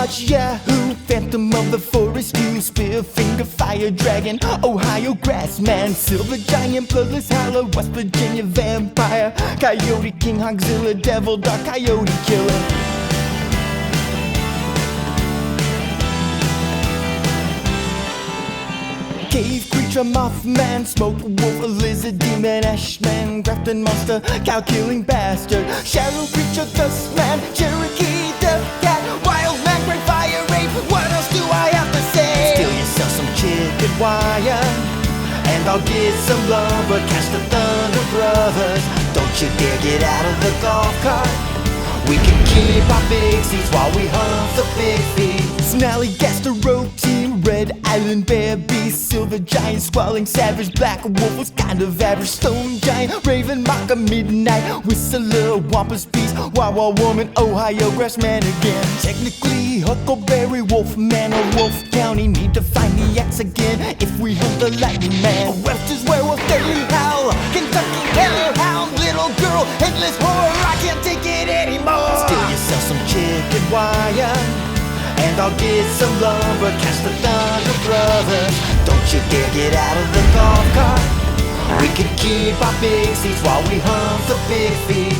sharksquatch, yahoo, phantom of the forest, you spear finger fire dragon, Ohio grassman, silver giant, bloodless howler, West Virginia vampire, coyote king, hogzilla, devil, dark coyote killer. Cave creature, mothman, smoke wolf, a lizard, demon, ashman, grafton monster, cow-killing bastard, shadow creature, dustman, Cherokee, death cat, wild man, great fire ape. What else do I have to say? Steal yourself some chicken wire, and I'll get some lumber. Catch the Thunder Brothers. Don't you dare get out of the golf cart. We can keep our big seats while we hunt the big feet. Snarly Gastro team, Red Island Bear Beast, Silver Giant, Squalling Savage, Black Wolf was kind of average, Stone Giant, Raven Mocker, Midnight Whistler, Wampus Beast, Wawa Woman, Ohio Grassman again. Technically Huckleberry Wolfman or Wolf County, need to find the X again if we hunt the Lightning Man. Webster's Werewolf, Daily Howl, Kentucky Hellhound, Little Girl, Headless Horror, I can't take it anymore. Steal yourself some chicken wire, and I'll get some lumber. Catch the Thunder Brothers. Don't you dare get out of the golf cart. We can keep our big seats while we hunt the big feet.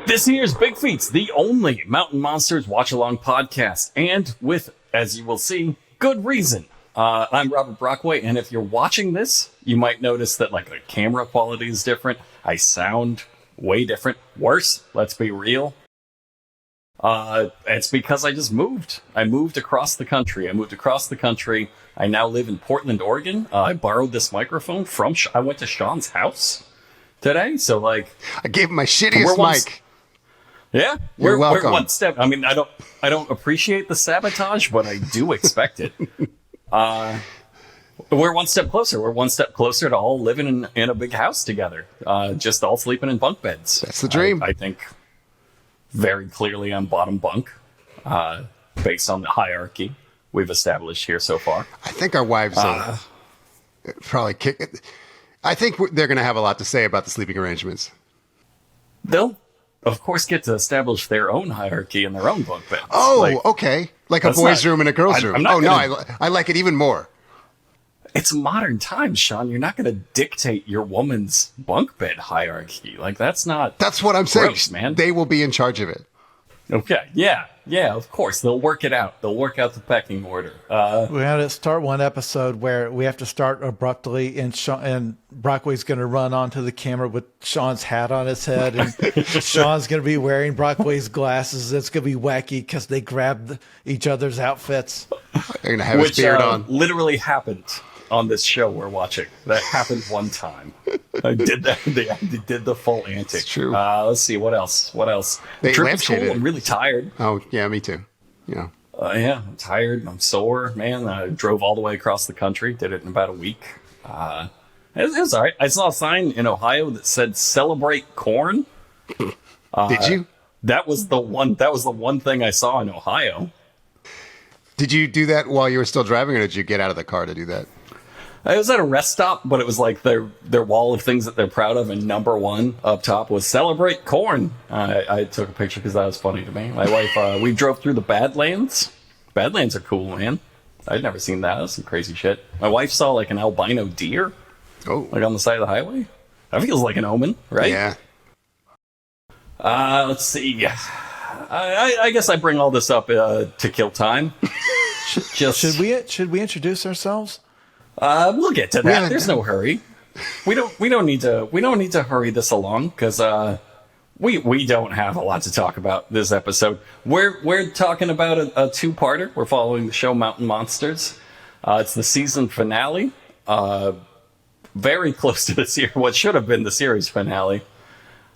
This here's BIGFEETS, the only Mountain Monsters watch-along podcast, and with, as you will see, good reason. I'm Robert Brockway, and if you're watching this, you might notice that like the camera quality is different. I sound way different. Worse, let's be real. It's because I just moved. I moved across the country. I now live in Portland, Oregon. I borrowed this microphone from I went to Sean's house today, so like I gave him my shittiest mic. Yeah, You're welcome. We're one step. I mean, I don't appreciate the sabotage, but I do expect it. We're one step closer. We're one step closer to all living in a big house together. Just all sleeping in bunk beds. That's the dream. I think very clearly I'm bottom bunk, based on the hierarchy we've established here so far. I think our wives probably kick it. I think they're going to have a lot to say about the sleeping arrangements. They'll, of course, get to establish their own hierarchy in their own bunk beds. Oh, okay. Like a boys' room and a girls' room. I like it even more. It's modern times, Sean. You're not going to dictate your woman's bunk bed hierarchy. Like, that's not... That's what I'm saying, gross, man. They will be in charge of it. Okay, yeah, of course. They'll work it out. They'll work out the pecking order. We had to start one episode where we have to start abruptly, and Brockway's going to run onto the camera with Sean's hat on his head, and Sean's going to be wearing Brockway's glasses. It's going to be wacky because they grabbed each other's outfits. They're going to have his beard on. Literally happened on this show we're watching. That happened one time. I did that. They did the full antic. It's true. Let's see. What else? They Trip was cool. lampshaded. I'm really tired. Oh, yeah, me too. Yeah. Yeah, I'm tired. I'm sore, man. I drove all the way across the country. Did it in about a week. It was all right. I saw a sign in Ohio that said "Celebrate Corn." Did you? That was the one thing I saw in Ohio. Did you do that while you were still driving, or did you get out of the car to do that? I was at a rest stop, but it was like their wall of things that they're proud of, and number one up top was "Celebrate Corn." I took a picture because that was funny to me. My wife, we drove through the Badlands. Badlands are cool, man. I'd never seen that. That's some crazy shit. My wife saw like an albino deer, like on the side of the highway. That feels like an omen, right? Yeah. Let's see. I guess I bring all this up to kill time. Should we introduce ourselves? We'll get to that. There's no hurry. We don't need to hurry this along because we don't have a lot to talk about this episode. We're talking about a two-parter. We're following the show Mountain Monsters. It's the season finale. Very close to what should have been the series finale.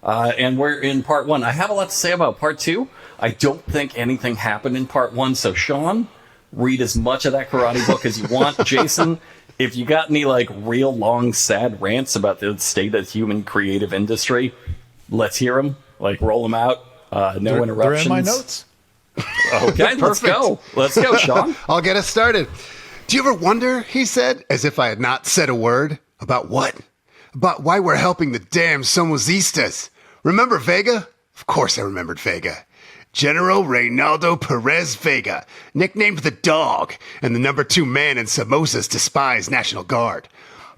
And we're in part one. I have a lot to say about part two. I don't think anything happened in part one. So Sean, read as much of that karate book as you want. Jason, if you got any like real long sad rants about the state of the human creative industry, let's hear them. Like roll them out. No interruptions. They're in my notes. Okay, let's go. Let's go, Sean. I'll get us started. Do you ever wonder, he said, as if I had not said a word, about what? About why we're helping the damn Somosistas. Remember Vega? Of course I remembered Vega. General Reynaldo Perez Vega, nicknamed the Dog, and the number 2 man in Somoza's despised National Guard.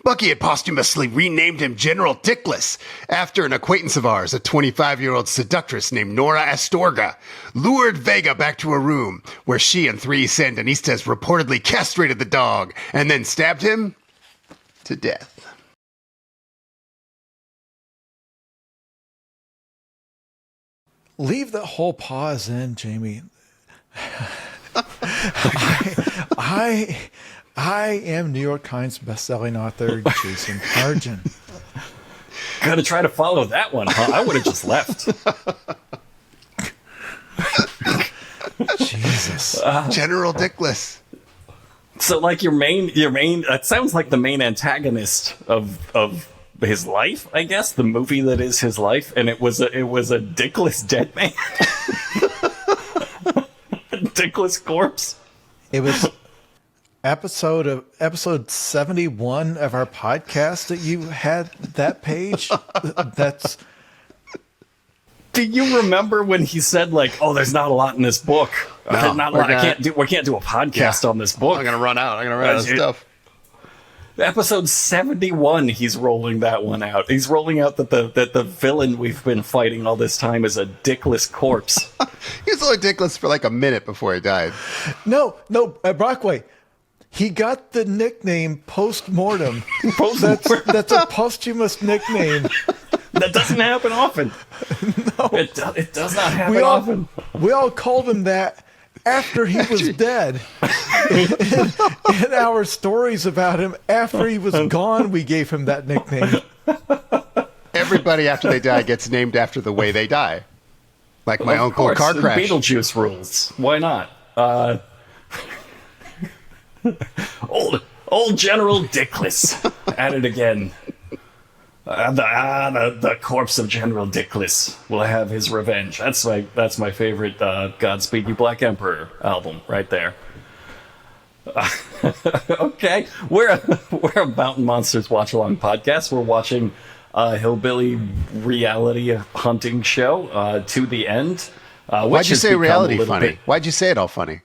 Bucky had posthumously renamed him General Dickless after an acquaintance of ours, a 25-year-old seductress named Nora Astorga, lured Vega back to a room where she and 3 Sandinistas reportedly castrated the dog and then stabbed him to death. Leave the whole pause in, Jamie. I am New York Times bestselling author Jason Harjan. Gotta try to follow that one, huh? I would have just left. Jesus. General Dickless. So, like your main, it sounds like the main antagonist of his life, I guess, the movie that is his life, and it was a dickless dead man. A dickless corpse. It was episode 71 of our podcast that you had that page. That's. Do you remember when he said, like, "Oh, there's not a lot in this book. No, we can't do a podcast on this book. I'm gonna run out of stuff." Episode 71, he's rolling that one out. He's rolling out that the villain we've been fighting all this time is a dickless corpse. He was only dickless for like a minute before he died. No, Brockway. He got the nickname post-mortem. That's a posthumous nickname. That doesn't happen often. No. It does not happen often. We all called him that after he was dead. In our stories about him, after he was gone, we gave him that nickname. Everybody after they die gets named after the way they die. Like my uncle car crash. Beetlejuice rules. Why not? Old General Dickless at it again. The corpse of General Dickless will have his revenge. That's my favorite Godspeed You Black Emperor album right there. Okay, we're a Mountain Monsters watch along podcast. We're watching a hillbilly reality hunting show to the end. Why'd you say reality funny? Why'd you say it all funny?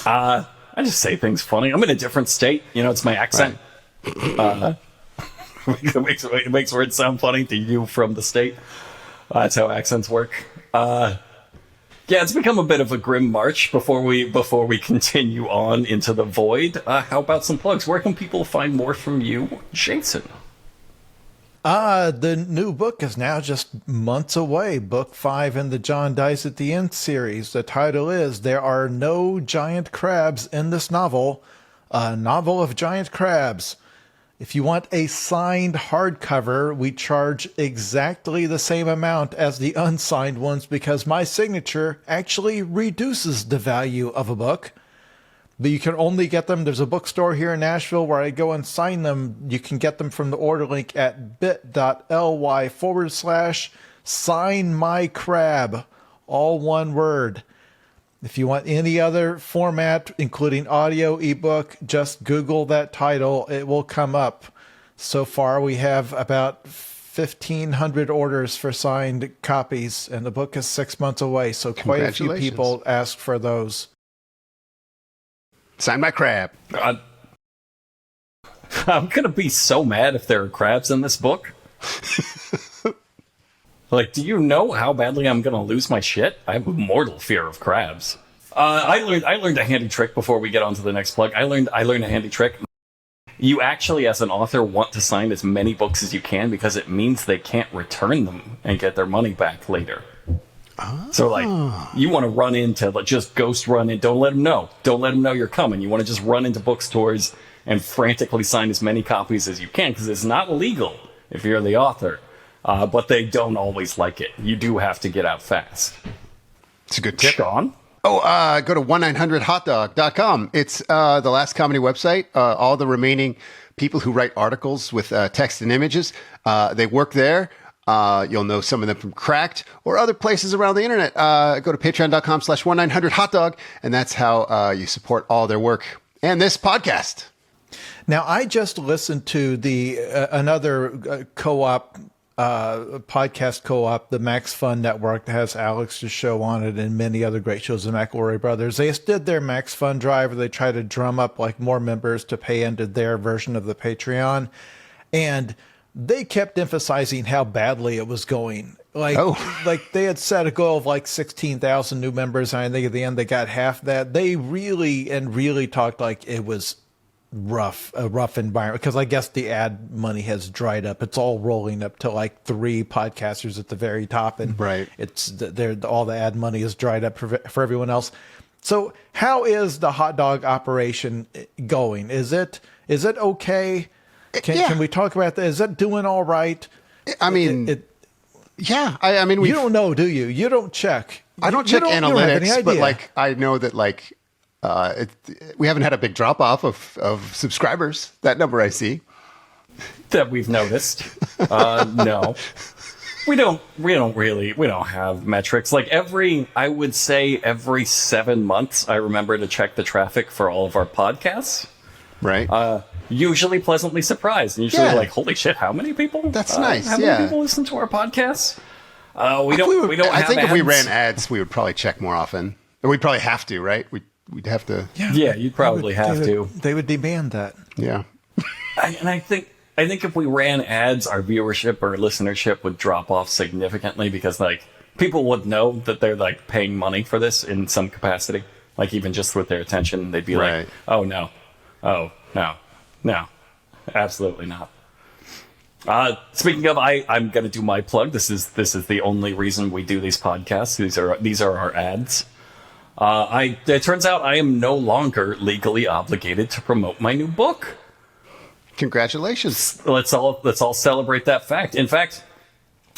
I just say things funny. I'm in a different state. You know, it's my accent. Right. It makes words sound funny to you from the state. That's how accents work. Yeah, it's become a bit of a grim march before we continue on into the void. How about some plugs? Where can people find more from you, Jason? The new book is now just months away. Book 5 in the John Dies at the End series. The title is There Are No Giant Crabs in This Novel, a novel of giant crabs. If you want a signed hardcover, we charge exactly the same amount as the unsigned ones because my signature actually reduces the value of a book. But you can only get them. There's a bookstore here in Nashville where I go and sign them. You can get them from the order link at bit.ly/signmycrab. All one word. If you want any other format, including audio, ebook, just Google that title. It will come up. So far, we have about 1,500 orders for signed copies, and the book is 6 months away. So quite a few people asked for those. Sign my crab. I'm going to be so mad if there are crabs in this book. Like, do you know how badly I'm going to lose my shit? I have a mortal fear of crabs. I learned a handy trick before we get on to the next plug. I learned a handy trick. You actually, as an author, want to sign as many books as you can because it means they can't return them and get their money back later. Oh. So, like, you want to run into, like, just ghost run in. Don't let them know. Don't let them know you're coming. You want to just run into bookstores and frantically sign as many copies as you can because it's not illegal if you're the author. But they don't always like it. You do have to get out fast. It's a good tip. Sean? Oh, go to 1-900hotdog.com. It's the Last Comedy website. All the remaining people who write articles with text and images, they work there. You'll know some of them from Cracked or other places around the internet. Go to patreon.com/1-900hotdog, and that's how you support all their work and this podcast. Now, I just listened to the another co-op podcast co-op, the Max Fun Network, that has Alex's show on it and many other great shows, the McElroy Brothers. They just did their Max Fun drive where they try to drum up like more members to pay into their version of the Patreon. And they kept emphasizing how badly it was going. Like they had set a goal of like 16,000 new members, and I think at the end they got half that. They really talked like it was a rough environment, because I guess the ad money has dried up. It's all rolling up to like 3 podcasters at the very top, and it's all the ad money is dried up for everyone else. So how is the hot dog operation going? Is it okay? Can we talk about that? Is that doing all right? I mean, I mean, you don't know, do you? You don't check. I don't check analytics, but like I know that like we haven't had a big drop off of subscribers. That number I see that we've noticed. No, we don't have metrics. Like I would say every 7 months, I remember to check the traffic for all of our podcasts. Right. Usually pleasantly surprised, and usually like, holy shit, how many people? That's nice. How many people listen to our podcasts? We don't. I think ads. If we ran ads, we would probably check more often. Or we'd probably have to, right? We'd have to. Yeah, you'd probably have to. They would demand that. Yeah. I think if we ran ads, our viewership or listenership would drop off significantly, because like people would know that they're like paying money for this in some capacity. Like even just with their attention, they'd be like, "Oh no, oh no, absolutely not." Speaking of, I'm going to do my plug. This is the only reason we do these podcasts. These are our ads. It turns out I am no longer legally obligated to promote my new book. Congratulations. Let's all celebrate that fact. In fact,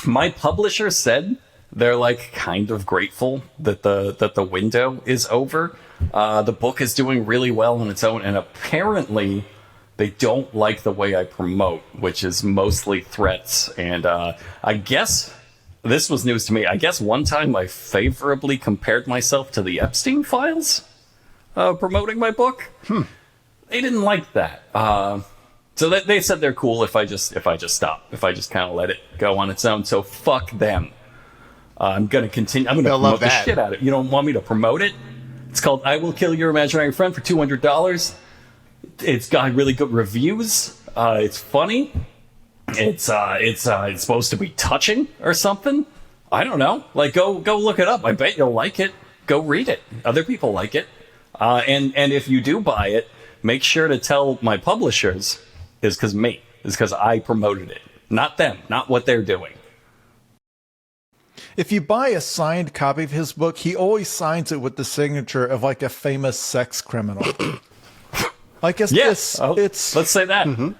my publisher said they're like kind of grateful that the window is over. The book is doing really well on its own, and apparently they don't like the way I promote, which is mostly threats. And I guess this was news to me. I guess one time I favorably compared myself to the Epstein files promoting my book. They didn't like that. So they said they're cool if I just stop, if I just kind of let it go on its own. So fuck them. I'm going to continue. I'm going to promote the shit out of it. You don't want me to promote it? It's called I Will Kill Your Imaginary Friend for $200. It's got really good reviews. It's funny. It's supposed to be touching or something. I don't know. Like go look it up. I bet you'll like it. Go read it. Other people like it. And if you do buy it, make sure to tell my publishers is because I promoted it, not them, not what they're doing. If you buy a signed copy of his book, he always signs it with the signature of like a famous sex criminal. Like it's let's say that. Mm-hmm.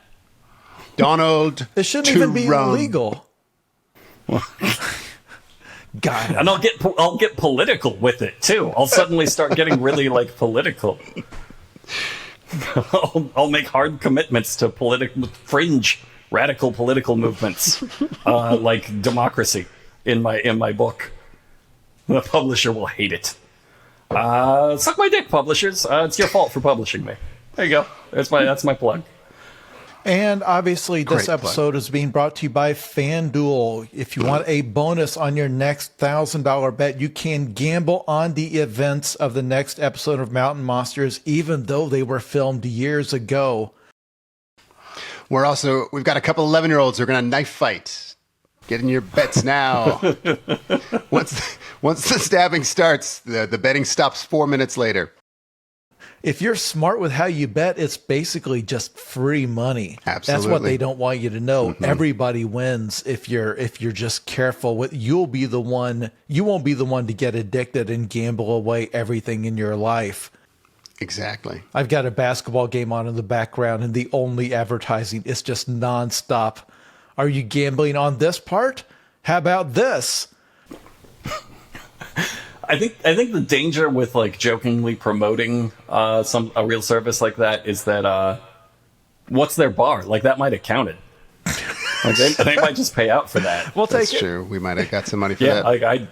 Donald. It shouldn't even be illegal. God, and I'll get political with it too. I'll suddenly start getting really like political. I'll make hard commitments to fringe radical political movements, like democracy in my book. The publisher will hate it. Suck my dick, publishers. It's your fault for publishing me. There you go. That's my plug. And obviously, this episode is being brought to you by FanDuel. If you want a bonus on your next $1,000 bet, you can gamble on the events of the next episode of Mountain Monsters, even though they were filmed years ago. We've got a couple 11-year-olds who are going to knife fight. Get in your bets now. Once the stabbing starts, the betting stops 4 minutes later. If you're smart with how you bet, it's basically just free money. Absolutely. That's what they don't want you to know. Mm-hmm. Everybody wins if you're just careful. You won't be the one to get addicted and gamble away everything in your life. Exactly. I've got a basketball game on in the background, and the only advertising is just nonstop. Are you gambling on this part? How about this? I think the danger with like jokingly promoting a real service like that is that what's their bar? Like that might have counted. Like they might just pay out for that. We'll take That's true. We might have got some money for that. Like I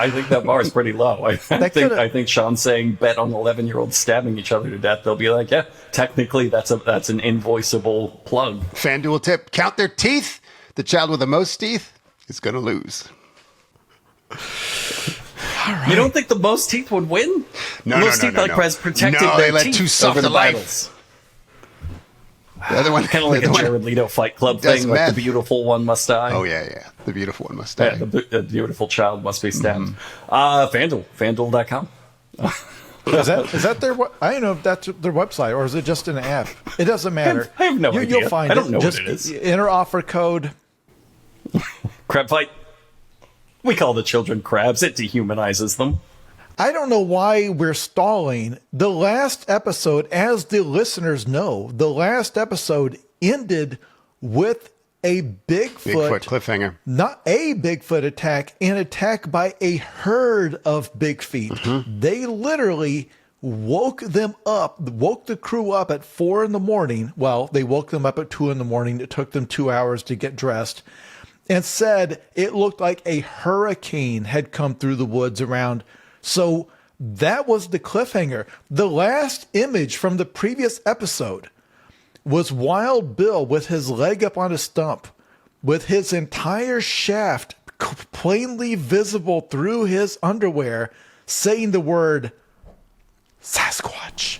think that bar is pretty low. I think Sean saying bet on 11-year-olds stabbing each other to death. They'll be like, yeah, technically that's an invoiceable plug. FanDuel tip: count their teeth. The child with the most teeth is going to lose. Right. You don't think the most teeth would win? No, most teeth has protected their they let teeth too soft over the a life. battles. The other one, kind of like a Jared Leto Fight Club thing, like the beautiful one must die. Oh yeah, the beautiful one must die. Yeah, the beautiful child must be stabbed. FanDuel.com. Is that their? I don't know if that's their website or is it just an app. It doesn't matter. I have no idea. You'll find I don't know just what it is. Enter offer code. Crab fight. We call the children crabs. It dehumanizes them. I don't know why we're stalling. The last episode, as the listeners know, the last episode ended with a Bigfoot cliffhanger. Not a Bigfoot attack, an attack by a herd of big feet. Mm-hmm. They literally woke the crew up at 4 a.m. Well, they woke them up at 2 a.m. It took them 2 hours to get dressed and said it looked like a hurricane had come through the woods around. So that was the cliffhanger. The last image from the previous episode was Wild Bill with his leg up on a stump, with his entire shaft plainly visible through his underwear, saying the word Sasquatch.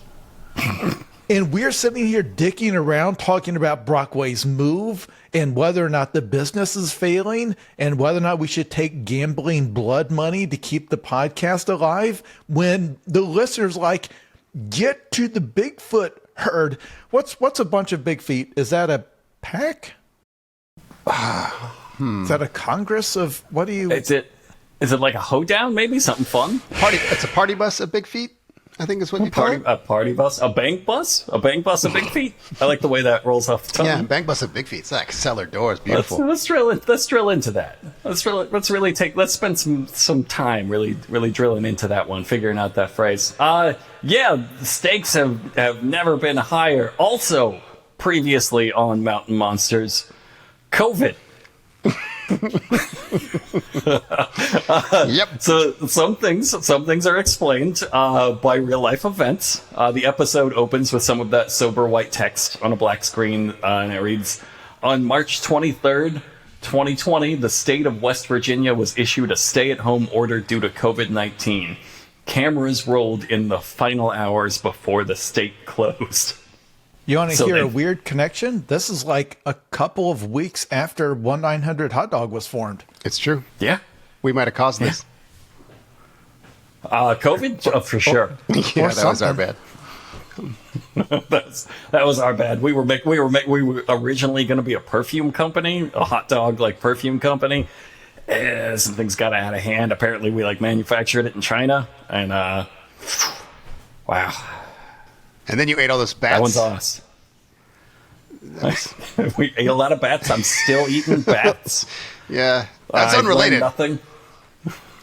And we're sitting here dicking around talking about Brockway's move and whether or not the business is failing and whether or not we should take gambling blood money to keep the podcast alive when the listeners like, get to the Bigfoot herd. What's a bunch of big feet? Is that a pack? Is that a congress of what do you... Is it like a hoedown maybe? Something fun? It's a party bus of big feet. I think is what you call it. A party bus? A bank bus? A bank bus of big feet? I like the way that rolls off the tongue. Yeah, bank bus of big feet. It's like cellar doors. Beautiful. Let's drill into that. Let's spend some time really drilling into that one, figuring out that phrase. The stakes have never been higher. Also, previously on Mountain Monsters, COVID. Yep. So some things are explained by real life events. The episode opens with some of that sober white text on a black screen, and it reads, "On March 23rd, 2020, the state of West Virginia was issued a stay-at-home order due to COVID-19. Cameras rolled in the final hours before the state closed." You want to hear a weird connection? This is like a couple of weeks after 1-900 Hot Dog was formed. It's true. Yeah. We might have caused this. COVID? For sure. Yeah, that was our bad. that was our bad. We were originally going to be a perfume company, a hot dog like perfume company. Some things got out of hand. Apparently we manufactured it in China, and wow. And then you ate all those bats. That one's us. We ate a lot of bats. I'm still eating bats. Yeah, that's unrelated. Nothing.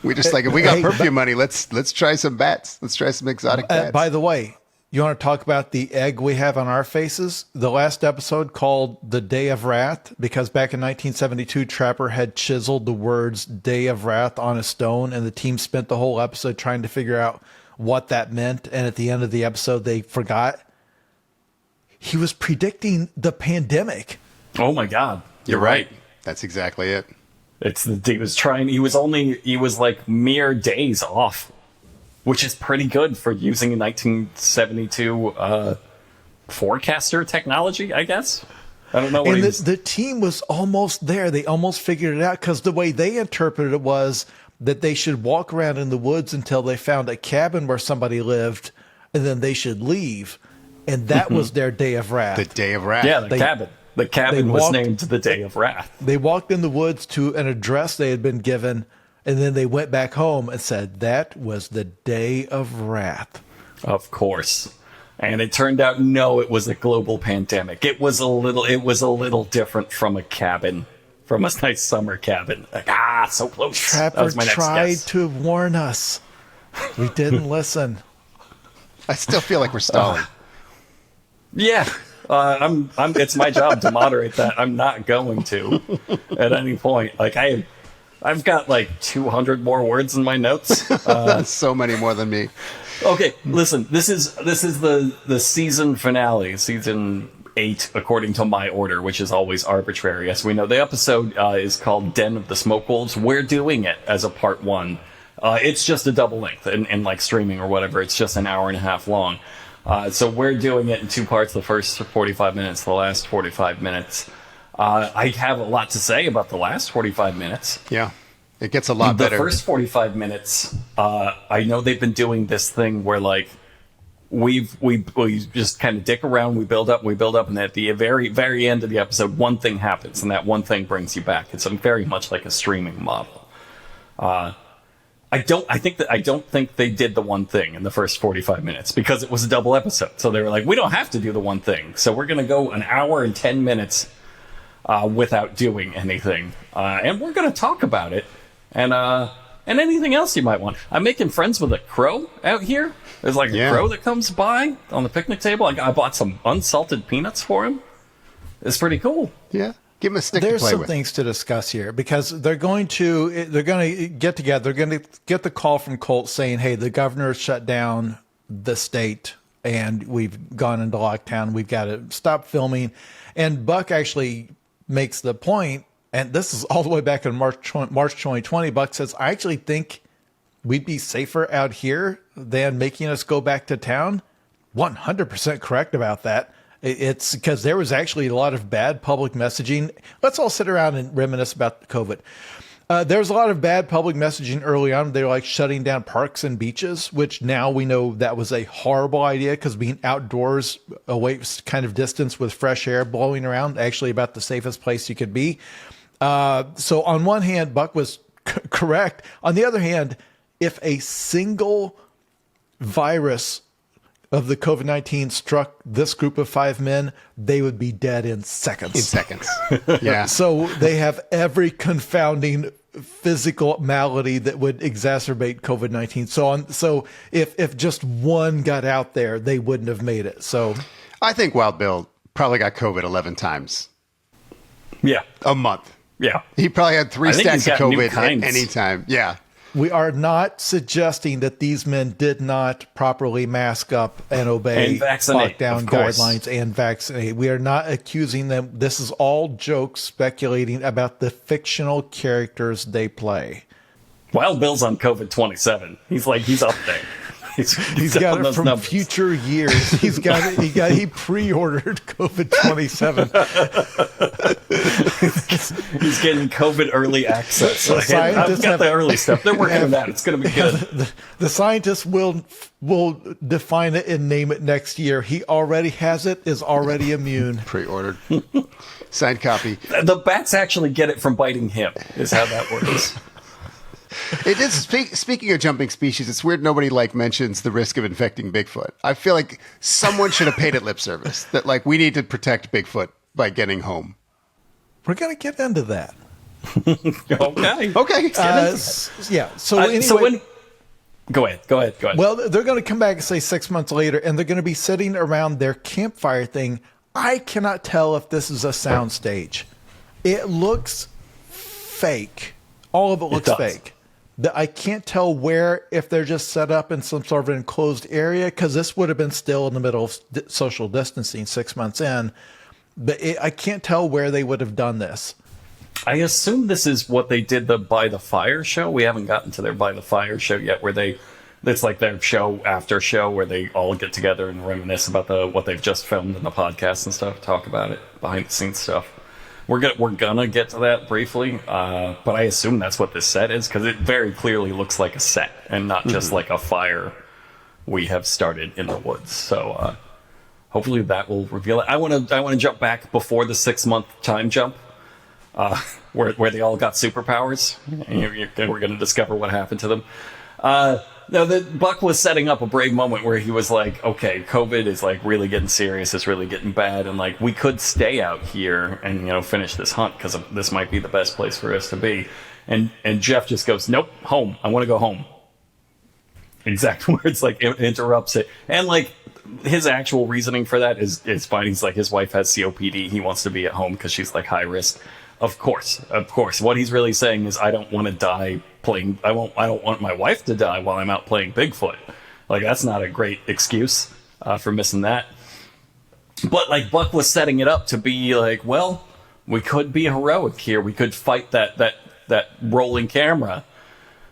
We just if we got perfume money, let's try some bats. Let's try some exotic bats. By the way, you want to talk about the egg we have on our faces? The last episode called The Day of Wrath, because back in 1972, Trapper had chiseled the words Day of Wrath on a stone, and the team spent the whole episode trying to figure out what that meant, and at the end of the episode they forgot. He was predicting the pandemic. Oh my god, you're right. That's exactly it. He was like mere days off, which is pretty good for using 1972 forecaster technology, I guess. I don't know what the team was almost there. They almost figured it out, because the way they interpreted it was that they should walk around in the woods until they found a cabin where somebody lived, and then they should leave. And that was their Day of Wrath. The Day of Wrath. Yeah, cabin. The cabin was named the Day of Wrath. They walked in the woods to an address they had been given, and then they went back home and said, that was the Day of Wrath. Of course. And it turned out, no, it was a global pandemic. It was a little different from a cabin. From a nice summer cabin. So close. Trapper tried to warn us. We didn't listen. I still feel like we're stalling. Yeah. It's my job to moderate that. I'm not going to at any point. I've got 200 more words in my notes. So many more than me. Okay, listen. This is the season finale, season 8 according to my order, which is always arbitrary. As we know, the episode is called Den of the Smoke Wolves. We're doing it as a part 1. It's just a double length, and like streaming or whatever, it's just an hour and a half long. So we're doing it in 2 parts, the first 45 minutes, the last 45 minutes. I have a lot to say about the last 45 minutes. Yeah, it gets a lot better. The first 45 minutes, I know they've been doing this thing where, like, we just kind of dick around, we build up, and at the very, very end of the episode, one thing happens, and that one thing brings you back. It's very much like a streaming model. I don't think they did the one thing in the first 45 minutes because it was a double episode. So they were like, we don't have to do the one thing. So we're going to go an hour and 10 minutes without doing anything. And we're going to talk about it. And anything else you might want. I'm making friends with a crow out here. There's like a crow that comes by on the picnic table. I bought some unsalted peanuts for him. It's pretty cool. Yeah. Give him a stick to There's play some with. things to discuss here because they're going to get together. They're going to get the call from Colt saying, hey, the governor shut down the state and we've gone into lockdown. We've got to stop filming. And Buck actually makes the point, and this is all the way back in March 2020. Buck says, I actually think we'd be safer out here than making us go back to town. 100% correct about that. It's because there was actually a lot of bad public messaging. Let's all sit around and reminisce about COVID. There was a lot of bad public messaging early on. They were like shutting down parks and beaches, which now we know that was a horrible idea because being outdoors, away kind of distance with fresh air blowing around, actually about the safest place you could be. So on one hand, Buck was correct. On the other hand, if a single virus of the COVID-19 struck this group of 5 men, they would be dead in seconds. Yeah. So they have every confounding physical malady that would exacerbate COVID-19. So if just one got out there, they wouldn't have made it. So I think Wild Bill probably got COVID 11 times. Yeah. A month. Yeah. He probably had 3 stacks of new COVID kinds. at any time. Yeah. we are not suggesting that these men did not properly mask up and obey And vaccinate, lockdown of course. guidelines and vaccinate. We are not accusing them. This is all jokes speculating about the fictional characters they play. Wild Bill's on COVID 27. He's up there. He's got on it those from numbers. future years. He pre-ordered COVID 27. He's getting COVID early access. The I've scientists got have- the early stuff. They're working on that. It's going to be good. The scientists will define it and name it next year. He already has it, is already immune. Pre-ordered. Signed copy. The bats actually get it from biting him, is how that works. It is speaking of jumping species. It's weird nobody mentions the risk of infecting Bigfoot. I feel like someone should have paid it lip service that we need to protect Bigfoot by getting home. We're going to get into that. Okay. Okay. Yeah. So anyway, Go ahead. well, they're going to come back and say 6 months later, and they're going to be sitting around their campfire thing. I cannot tell if this is a soundstage. It looks fake. All of it looks does. fake. I can't tell if they're just set up in some sort of enclosed area, because this would have been still in the middle of social distancing 6 months in. But I can't tell where they would have done this. I assume this is what they did the By the Fire show. We haven't gotten to their By the Fire show yet, where it's like their show after show where they all get together and reminisce about what they've just filmed in the podcast and stuff, talk about it, behind the scenes stuff. We're gonna get to that briefly, but I assume that's what this set is, because it very clearly looks like a set and not just like a fire we have started in the woods. So hopefully that will reveal it. I want to jump back before the 6 month time jump, where they all got superpowers, and we're gonna discover what happened to them. No, Buck was setting up a brave moment where he was like, okay, COVID is really getting serious, it's really getting bad, and we could stay out here and finish this hunt because this might be the best place for us to be. And Jeff just goes, nope, home. I want to go home. Exact words, interrupts it. And his actual reasoning for that is fine. He's his wife has COPD. He wants to be at home because she's high risk. Of course. What he's really saying is, I don't want to die playing. I don't want my wife to die while I'm out playing Bigfoot. That's not a great excuse for missing that. But like Buck was setting it up to be like, well, we could be heroic here. We could fight that rolling camera,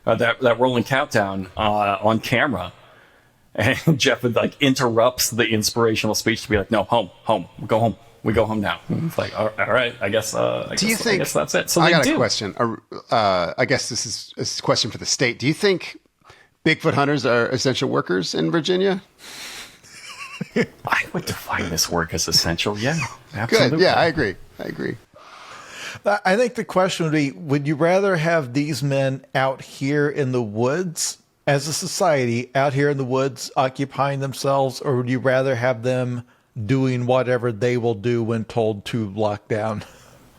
that rolling countdown on camera. And Jeff would like interrupts the inspirational speech to be like, no, home, go home. We go home now. It's like, all right, I guess that's it. So I got a question. I guess this is a question for the state. Do you think Bigfoot hunters are essential workers in Virginia? I would define this work as essential. Yeah, absolutely. Good. Yeah, I agree. I think the question would be, would you rather have these men out here in the woods as a society, out here in the woods occupying themselves, or would you rather have them doing whatever they will do when told to lock down?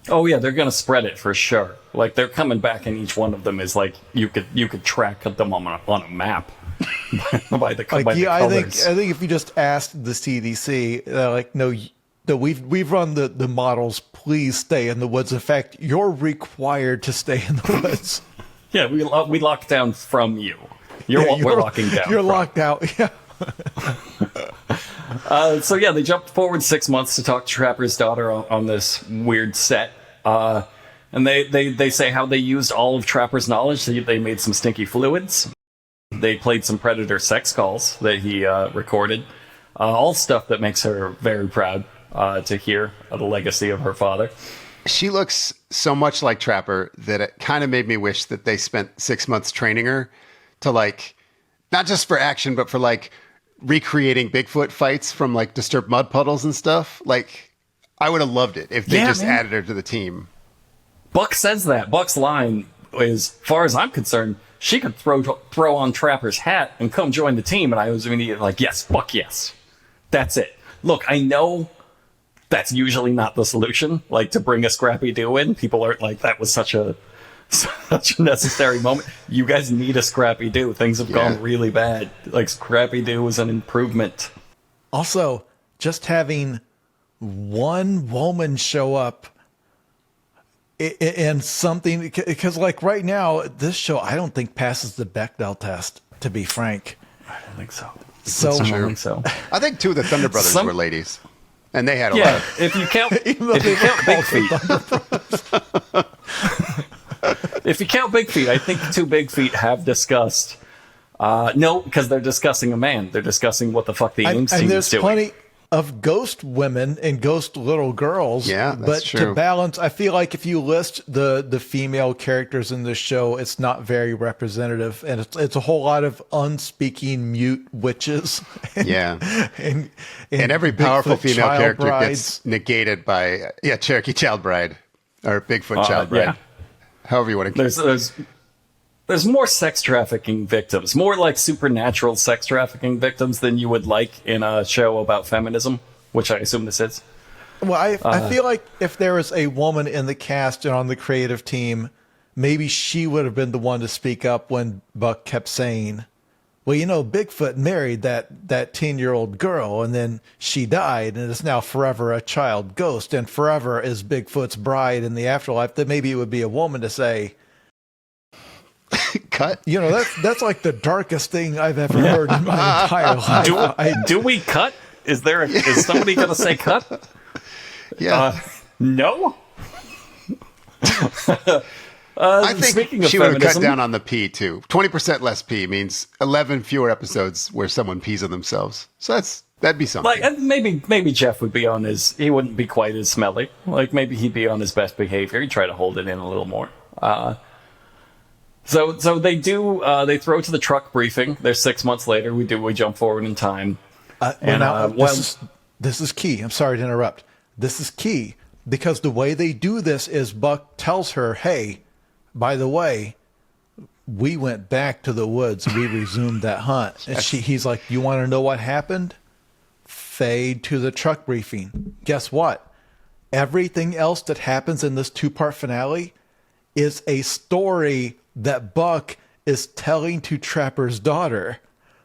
Oh yeah, they're gonna spread it for sure. Like they're coming back, and each one of them is like you could track them on a map by the colors. I think if you just asked the CDC, they're like, no, we've run the models. Please stay in the woods. In fact, you're required to stay in the woods. Yeah, we lock down from you. We're locking down. You're locked out. Yeah. So yeah, they jumped forward 6 months to talk to Trapper's daughter on this weird set. And they say how they used all of Trapper's knowledge. They made some stinky fluids. They played some predator sex calls that he recorded. All stuff that makes her very proud to hear the legacy of her father. She looks so much like Trapper that it kind of made me wish that they spent 6 months training her to like, not just for action, but for like recreating Bigfoot fights from like disturbed mud puddles and stuff. Like, I would have loved it if they added her to the team. Buck says that. Buck's line is, as far as I'm concerned, she could throw on Trapper's hat and come join the team. And I was immediately like, yes, Buck, yes. That's it. Look, I know that's usually not the solution. Like, to bring a Scrappy Doo in, people are like, that was such a necessary moment. You guys need a Scrappy Doo. Things have gone really bad. Like, Scrappy Doo was an improvement. Also, just having one woman show up in something, because like right now, this show I don't think passes the Bechdel test, to be frank. I don't think so. I don't think so. I think two of the Thunder Brothers were ladies, and they had a lot of... if you count Big Feet. If you count Big Feet, I think two Big Feet have discussed. No, because they're discussing a man. They're discussing what the fuck the Ames team is doing. And there's plenty of ghost women and ghost little girls. Yeah, that's true. To balance, I feel like if you list the female characters in this show, it's not very representative, and it's a whole lot of unspeaking mute witches. And every powerful female character gets negated by Cherokee Child Bride or Bigfoot Child Bride. However you want to. There's more sex trafficking victims, more like supernatural sex trafficking victims than you would like in a show about feminism, which I assume this is. Well, I feel like if there was a woman in the cast and on the creative team, maybe she would have been the one to speak up when Buck kept saying, well, you know, Bigfoot married that 10-year-old girl, and then she died, and is now forever a child ghost, and forever is Bigfoot's bride in the afterlife. Then maybe it would be a woman to say, cut. You know, that's like the darkest thing I've ever heard in my entire life. Do we cut? Is somebody going to say cut? Yeah. No. I think she would have cut down on the pee too. 20% less pee means 11 fewer episodes where someone pees on themselves. So that'd be something. Like maybe Jeff would be he wouldn't be quite as smelly. Like maybe he'd be on his best behavior. He'd try to hold it in a little more. So they do. They throw to the truck briefing. They're 6 months later. We jump forward in time. This is key. I'm sorry to interrupt. This is key because the way they do this is Buck tells her, "Hey, by the way, we went back to the woods. We resumed that hunt." And he's like, "You want to know what happened?" Fade to the truck briefing. Guess what? Everything else that happens in this 2-part finale is a story that Buck is telling to Trapper's daughter.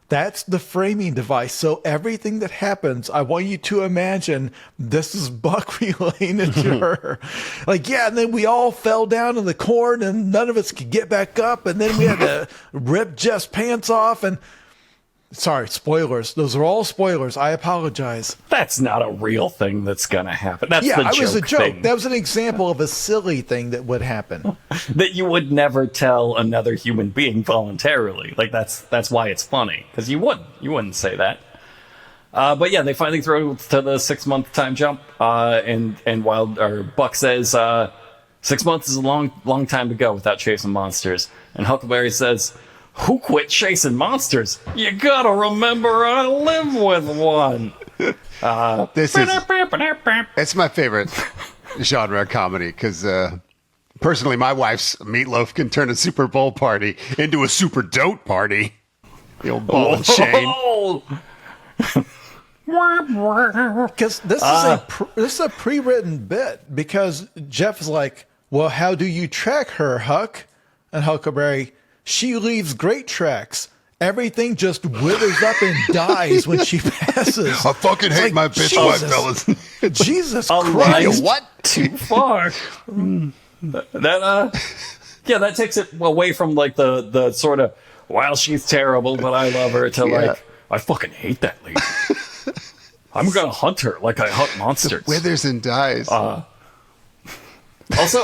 That's the framing device. So everything that happens, I want you to imagine this is Buck relaying it to her. Like, yeah, and then we all fell down in the corn and none of us could get back up. And then we had to rip Jeff's pants off. And Sorry, spoilers. Those are all spoilers. I apologize. That's not a real thing that's gonna happen. That's Yeah, the it was a joke. thing. That was an example of a silly thing that would happen. That you would never tell another human being voluntarily. Like that's why it's funny, because you wouldn't say that. But yeah, they finally throw to the 6-month time jump, and Buck says 6 months is a long time to go without chasing monsters, and Huckleberry says, "Who quit chasing monsters? You gotta remember I live with one." It's my favorite genre of comedy because personally, my wife's meatloaf can turn a Super Bowl party into a super dope party. The old ball and chain. Because this is a pre-written bit, because Jeff is like, well, how do you track her, Huck? And Huckleberry, she leaves great tracks. Everything just withers up and dies when she passes. I fucking hate my bitch wife, fellas. Jesus A Christ. line What? too far. That takes it away from like the sort of, while she's terrible, but I love her, to like, I fucking hate that lady. I'm gonna hunt her like I hunt monsters. Withers and dies. Also,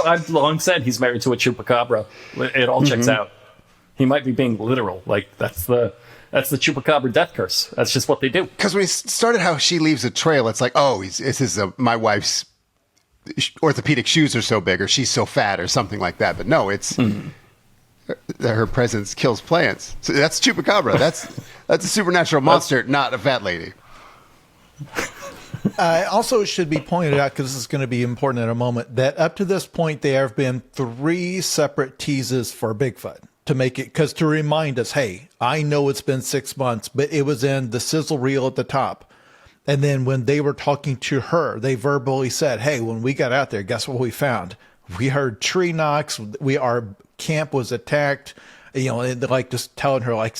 I've long said he's married to a chupacabra. It all checks out. He might be being literal. Like that's the chupacabra death curse. That's just what they do. Because when he started how she leaves a trail, it's like, oh, my wife's orthopedic shoes are so big, or she's so fat, or something like that. But no, it's her presence kills plants. So that's chupacabra. That's a supernatural monster, not a fat lady. Also, it should be pointed out, because this is going to be important in a moment, that up to this point, there have been 3 separate teases for Bigfoot to make it, because to remind us, hey, I know it's been 6 months, but it was in the sizzle reel at the top. And then when they were talking to her, they verbally said, hey, when we got out there, guess what we found? We heard tree knocks. Our camp was attacked. And like just telling her like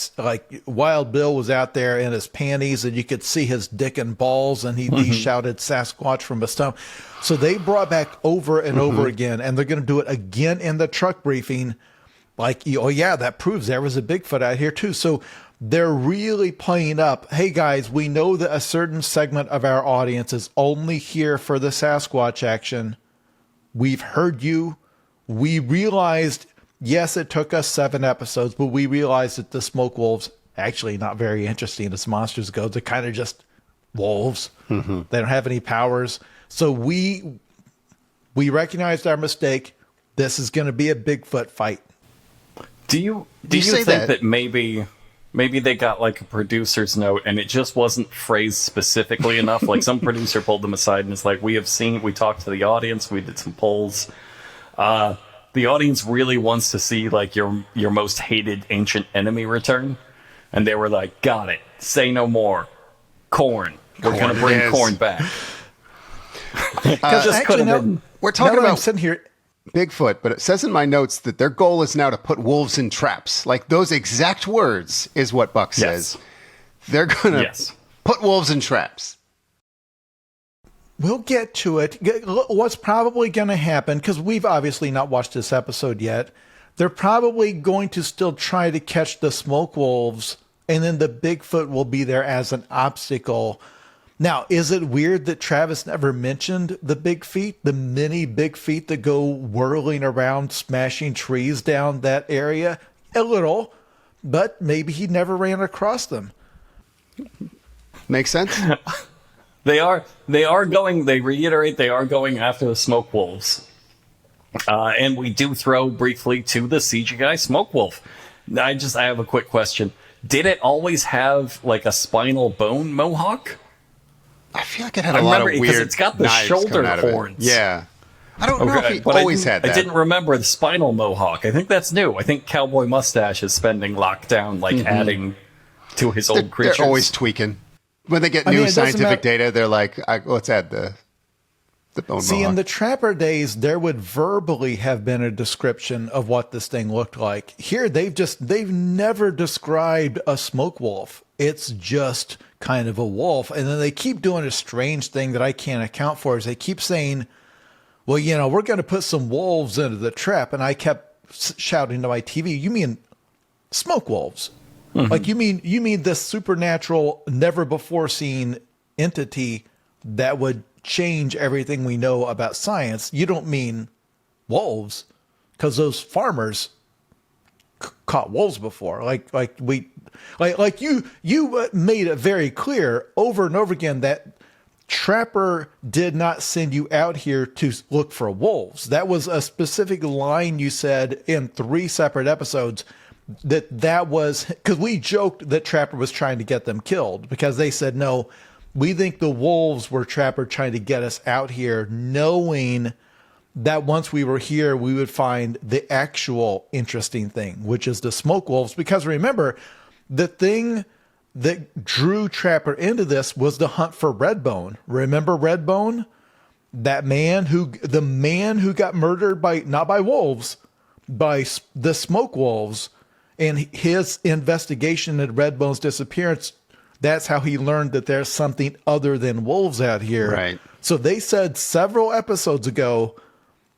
Wild Bill was out there in his panties and you could see his dick and balls, and he shouted Sasquatch from a stump. So they brought back over and over again, and they're going to do it again in the truck briefing. Like, oh yeah, that proves there was a Bigfoot out here too. So they're really playing up. Hey guys, we know that a certain segment of our audience is only here for the Sasquatch action. We've heard you. We realized, yes, it took us 7 episodes, but we realized that the smoke wolves actually not very interesting as monsters go. They're kind of just wolves. They don't have any powers. So we recognized our mistake. This is going to be a Bigfoot fight. Do you think that maybe they got like a producer's note and it just wasn't phrased specifically enough? Like some producer pulled them aside and is like, we talked to the audience, we did some polls. The audience really wants to see like your most hated ancient enemy return. And they were like, got it. Say no more. Corn. We're going to bring corn back. We're talking about sitting here. Bigfoot, but it says in my notes that their goal is now to put wolves in traps. Like those exact words is what Buck says. They're going to put wolves in traps. We'll get to it. What's probably going to happen, because we've obviously not watched this episode yet, they're probably going to still try to catch the smoke wolves, and then the Bigfoot will be there as an obstacle. Now, is it weird that Travis never mentioned the big feet, the mini big feet that go whirling around, smashing trees down that area? A little, but maybe he never ran across them. Makes sense? They reiterate they are going after the smoke wolves. And we do throw briefly to the CGI smoke wolf. I have a quick question. Did it always have like a spinal bone mohawk? I feel like it had a lot of weird because it's got the shoulder horns. Yeah. I don't know if he always had that. I didn't remember the spinal mohawk. I think that's new. I think Cowboy Mustache is spending lockdown, like adding to his old creatures. They're always tweaking. When they get new scientific data, they're like, let's add the bone mohawk. See, in the Trapper days, there would verbally have been a description of what this thing looked like. Here, they've never described a smoke wolf. It's just kind of a wolf. And then they keep doing a strange thing that I can't account for, is they keep saying, well, we're going to put some wolves into the trap. And I kept shouting to my TV, you mean smoke wolves? Like you mean this supernatural, never before seen entity that would change everything we know about science. You don't mean wolves, because those farmers caught wolves before. You made it very clear over and over again that Trapper did not send you out here to look for wolves. That was a specific line you said in 3 separate episodes. That was because we joked that Trapper was trying to get them killed, because they said, no, we think the wolves were Trapper trying to get us out here, knowing that once we were here, we would find the actual interesting thing, which is the smoke wolves. Because remember, the thing that drew Trapper into this was the hunt for Redbone. Remember Redbone? The man who got murdered not by wolves, by the smoke wolves, and his investigation into Redbone's disappearance. That's how he learned that there's something other than wolves out here. Right. So they said several episodes ago,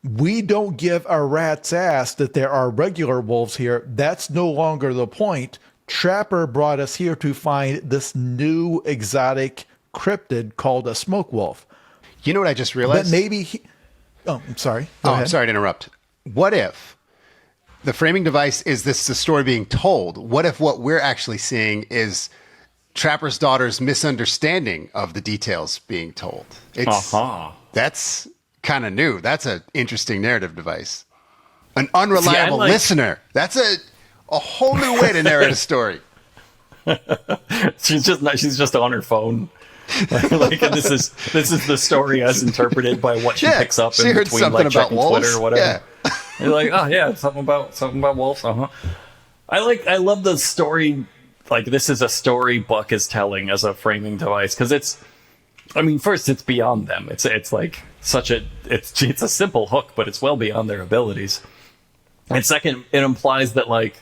we don't give a rat's ass that there are regular wolves here. That's no longer the point. Trapper brought us here to find this new exotic cryptid called a smoke wolf. You know what I just realized? But maybe I'm sorry. Go ahead. I'm sorry to interrupt. What if the framing device is the story being told? What if what we're actually seeing is Trapper's daughter's misunderstanding of the details being told? That's kind of new. That's an interesting narrative device. An unreliable listener. That's a whole new way to narrate a story. She's just on her phone. And this is the story as interpreted by what she picks up in between, like checking Twitter or whatever. Yeah. You're like, oh yeah, something about wolves. I love the story. Like, this is a story Buck is telling as a framing device, because first, it's beyond them. It's like it's a simple hook, but it's well beyond their abilities. And second, it implies that, like,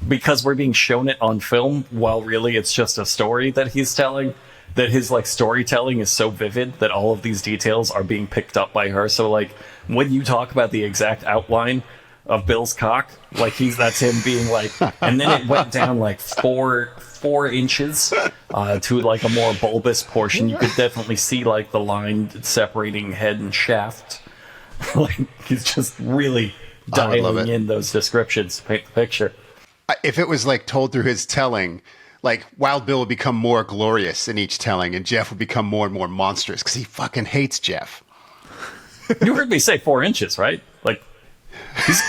because we're being shown it on film, while really it's just a story that he's telling, that his, like, storytelling is so vivid that all of these details are being picked up by her. So, like, when you talk about the exact outline of Bill's cock, like, that's him being like, and then it went down like 4 inches to like a more bulbous portion. You could definitely see like the line separating head and shaft. Like, he's just really dialing in those descriptions to paint the picture. If it was like told through his telling, like Wild Bill would become more glorious in each telling, and Jeff would become more and more monstrous because he fucking hates Jeff. You heard me say 4 inches, right? Like,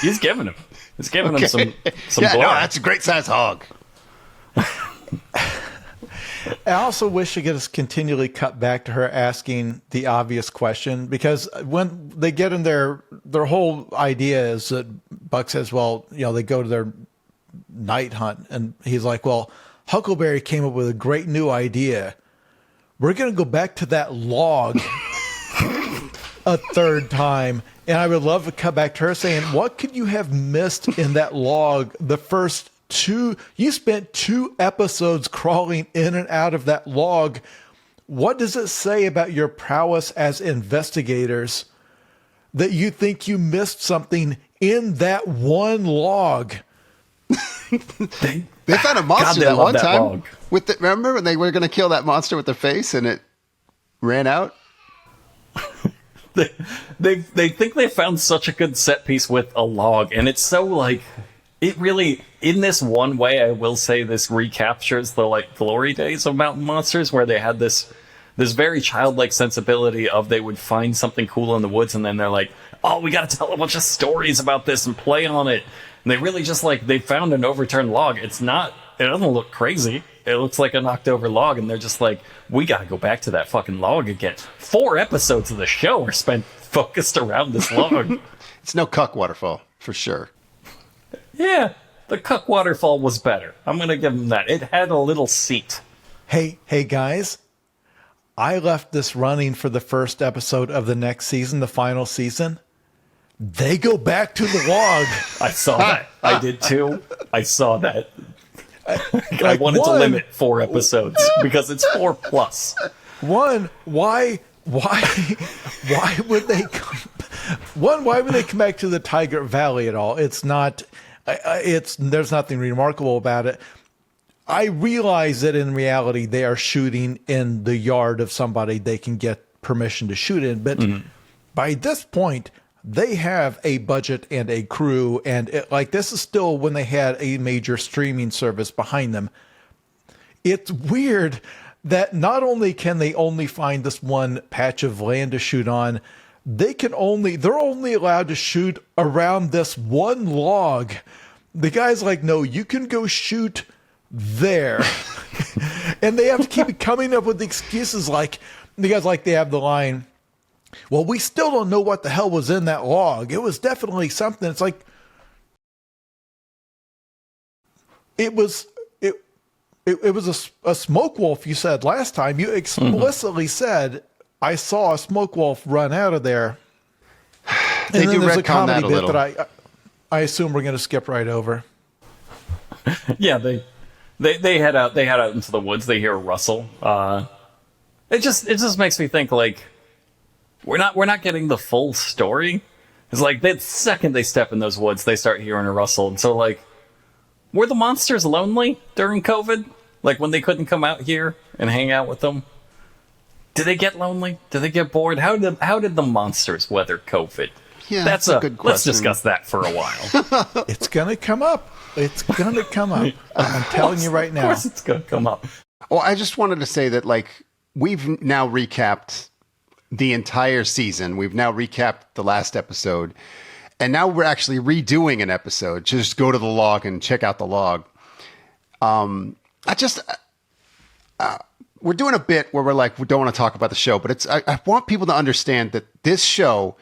he's giving him. He's giving him some yeah, glory. No, that's a great size hog. I also wish it could just continually cut back to her asking the obvious question, because when they get in their whole idea is that Buck says, well, they go to their night hunt, and he's like, well, Huckleberry came up with a great new idea. We're going to go back to that log a third time. And I would love to cut back to her saying, what could you have missed in that log the first 2? You spent 2 episodes crawling in and out of that log. What does it say about your prowess as investigators that you think you missed something in that one log? They found a monster that one time. Remember when they were going to kill that monster with the face and it ran out? They think they found such a good set piece with a log, and it's so, like, it really, in this one way, I will say this recaptures the, like, glory days of Mountain Monsters, where they had this very childlike sensibility of they would find something cool in the woods, and then they're like, oh, we gotta tell a bunch of stories about this and play on it. And they really just, like, they found an overturned log. It doesn't look crazy. It looks like a knocked over log, and they're just like, we gotta go back to that fucking log again. 4 episodes of the show are spent focused around this log. It's no cuck waterfall, for sure. Yeah, the cuck waterfall was better. I'm gonna give them that. It had a little seat. Hey guys, I left this running for the first episode of the next season, the final season. They go back to the log. I saw that. I did too. I saw that. I wanted to limit 4 episodes because it's 4 plus. One, why would they come? Why would they come back to the Tiger Valley at all? It's not. There's nothing remarkable about it. I realize that in reality they are shooting in the yard of somebody they can get permission to shoot in, but by this point they have a budget and a crew, and this is still when they had a major streaming service behind them. It's weird that not only can they only find this one patch of land to shoot on, they're only allowed to shoot around this one log. The guy's like, no, you can go shoot there. And they have to keep coming up with excuses like, the guy's like, they have the line, well, we still don't know what the hell was in that log. It was definitely something. It's like, it was a smoke wolf, you said last time. You explicitly said, I saw a smoke wolf run out of there. They and then do there's a retcon comedy that a bit little. that I assume we're going to skip right over. Yeah, they head out into the woods. They hear a rustle. It just makes me think, like, we're not getting the full story. It's like the second they step in those woods, they start hearing a rustle. And so, like, were the monsters lonely during COVID? Like, when they couldn't come out here and hang out with them? Did they get lonely? Did they get bored? How did the monsters weather COVID? Yeah, that's a good question. Let's discuss that for a while. It's going to come up. It's going to come up. I'm telling you right now. Of course it's going to come up. Well, I just wanted to say that, like, we've now recapped the entire season. We've now recapped the last episode. And now we're actually redoing an episode. Just go to the log and check out the log. We're doing a bit where we're like, we don't want to talk about the show, but I want people to understand that this show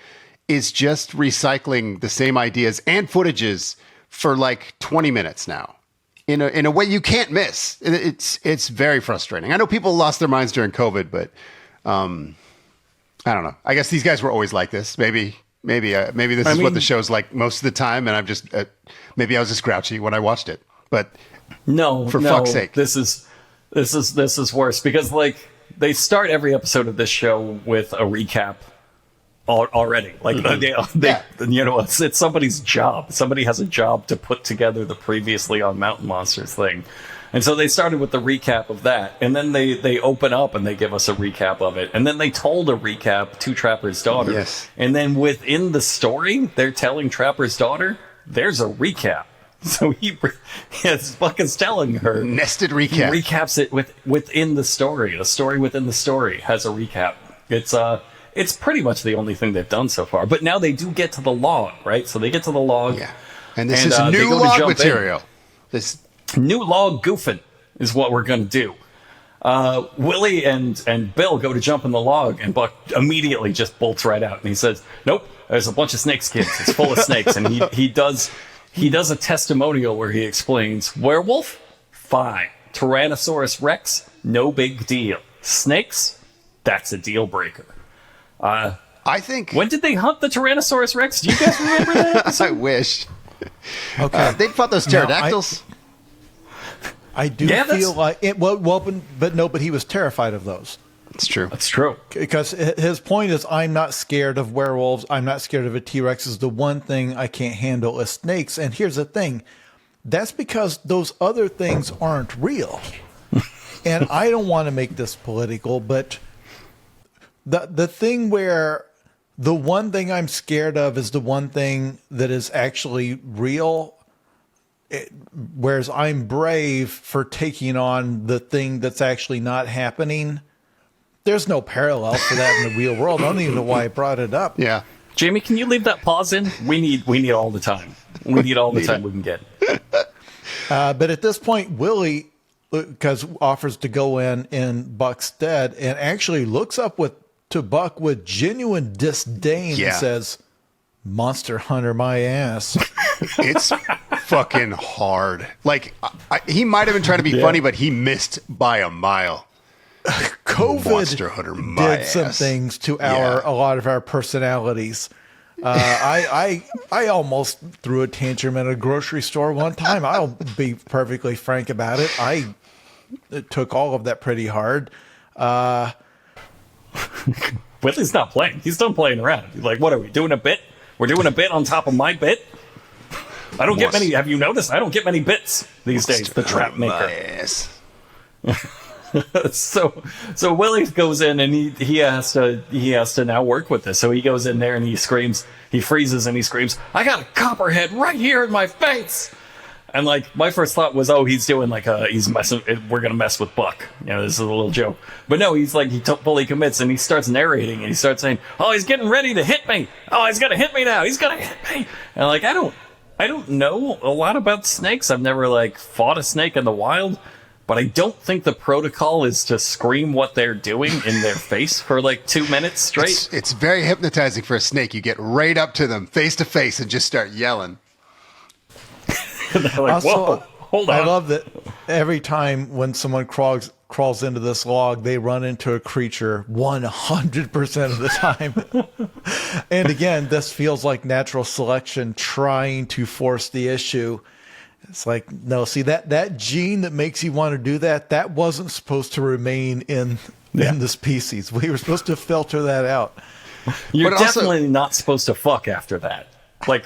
is just recycling the same ideas and footages for like 20 minutes now in a way you can't miss. It's very frustrating. I know people lost their minds during COVID, but I don't know. I guess these guys were always like this. Maybe this is what the show's like most of the time, and I'm just maybe I was just grouchy when I watched it. But no, fuck's sake, this is worse, because, like, they start every episode of this show with a recap already. Like, you know, it's somebody's job. Somebody has a job to put together the previously on Mountain Monsters thing. And so they started with the recap of that, and then they open up and they give us a recap of it, and then they told a recap to Trapper's daughter. Yes. And then within the story, they're telling Trapper's daughter, there's a recap. So it's fucking telling her. Nested recap. He recaps it within the story. The story within the story has a recap. It's pretty much the only thing they've done so far. But now they do get to the log, right? So they get to the log. Yeah. And this is new log material. This new log goofing is what we're going to do. Willie and Bill go to jump in the log, and Buck immediately just bolts right out. And he says, nope, there's a bunch of snakes, kids. It's full of snakes. And he does a testimonial where he explains, werewolf, fine. Tyrannosaurus Rex, no big deal. Snakes, that's a deal breaker. I think. When did they hunt the Tyrannosaurus Rex? Do you guys remember that? I wish. Okay. They fought those pterodactyls. I do feel like it. Well, but he was terrified of those. It's true. That's true. Because his point is, I'm not scared of werewolves. I'm not scared of a T-Rex. Is the one thing I can't handle is snakes. And here's the thing. That's because those other things aren't real. And I don't want to make this political, but the thing where the one thing I'm scared of is the one thing that is actually real. Whereas I'm brave for taking on the thing that's actually not happening. There's no parallel for that in the real world. I don't even know why I brought it up. Yeah. Jamie, can you leave that pause in? We need all the time. We need all the time we can get. But at this point, Willie, because offers to go in Buck's stead, and actually looks up to Buck with genuine disdain and says, "Monster Hunter, my ass." It's fucking hard. Like, he might have been trying to be funny, but he missed by a mile. COVID Monster Hunter, my did some ass. things to a lot of our personalities. I almost threw a tantrum at a grocery store one time. I'll be perfectly frank about it. I took all of that pretty hard. Willie's not playing. He's done playing around. He's like, what are we doing a bit? We're doing a bit on top of my bit. I don't get many. Have you noticed? I don't get many bits these days. The trap maker. Yes. So Willie goes in and he has to now work with this. So he goes in there and he screams, he freezes and he screams, "I got a copperhead right here in my face!" And like my first thought was, oh, he's doing like he's messing. We're gonna mess with Buck. This is a little joke. But no, he's like fully commits and he starts narrating and he starts saying, "Oh, he's getting ready to hit me. Oh, he's gonna hit me now. He's gonna hit me." And like I don't know a lot about snakes. I've never like fought a snake in the wild. But I don't think the protocol is to scream what they're doing in their face for like 2 minutes straight. It's very hypnotizing for a snake. You get right up to them face to face and just start yelling. They're like, Also, whoa, hold on. I love that every time when someone crawls into this log, they run into a creature 100% of the time. And again, this feels like natural selection trying to force the issue. It's like, no, see that gene that makes you want to do that wasn't supposed to remain in the species. We were supposed to filter that out. You're But also- definitely not supposed to fuck after that. Like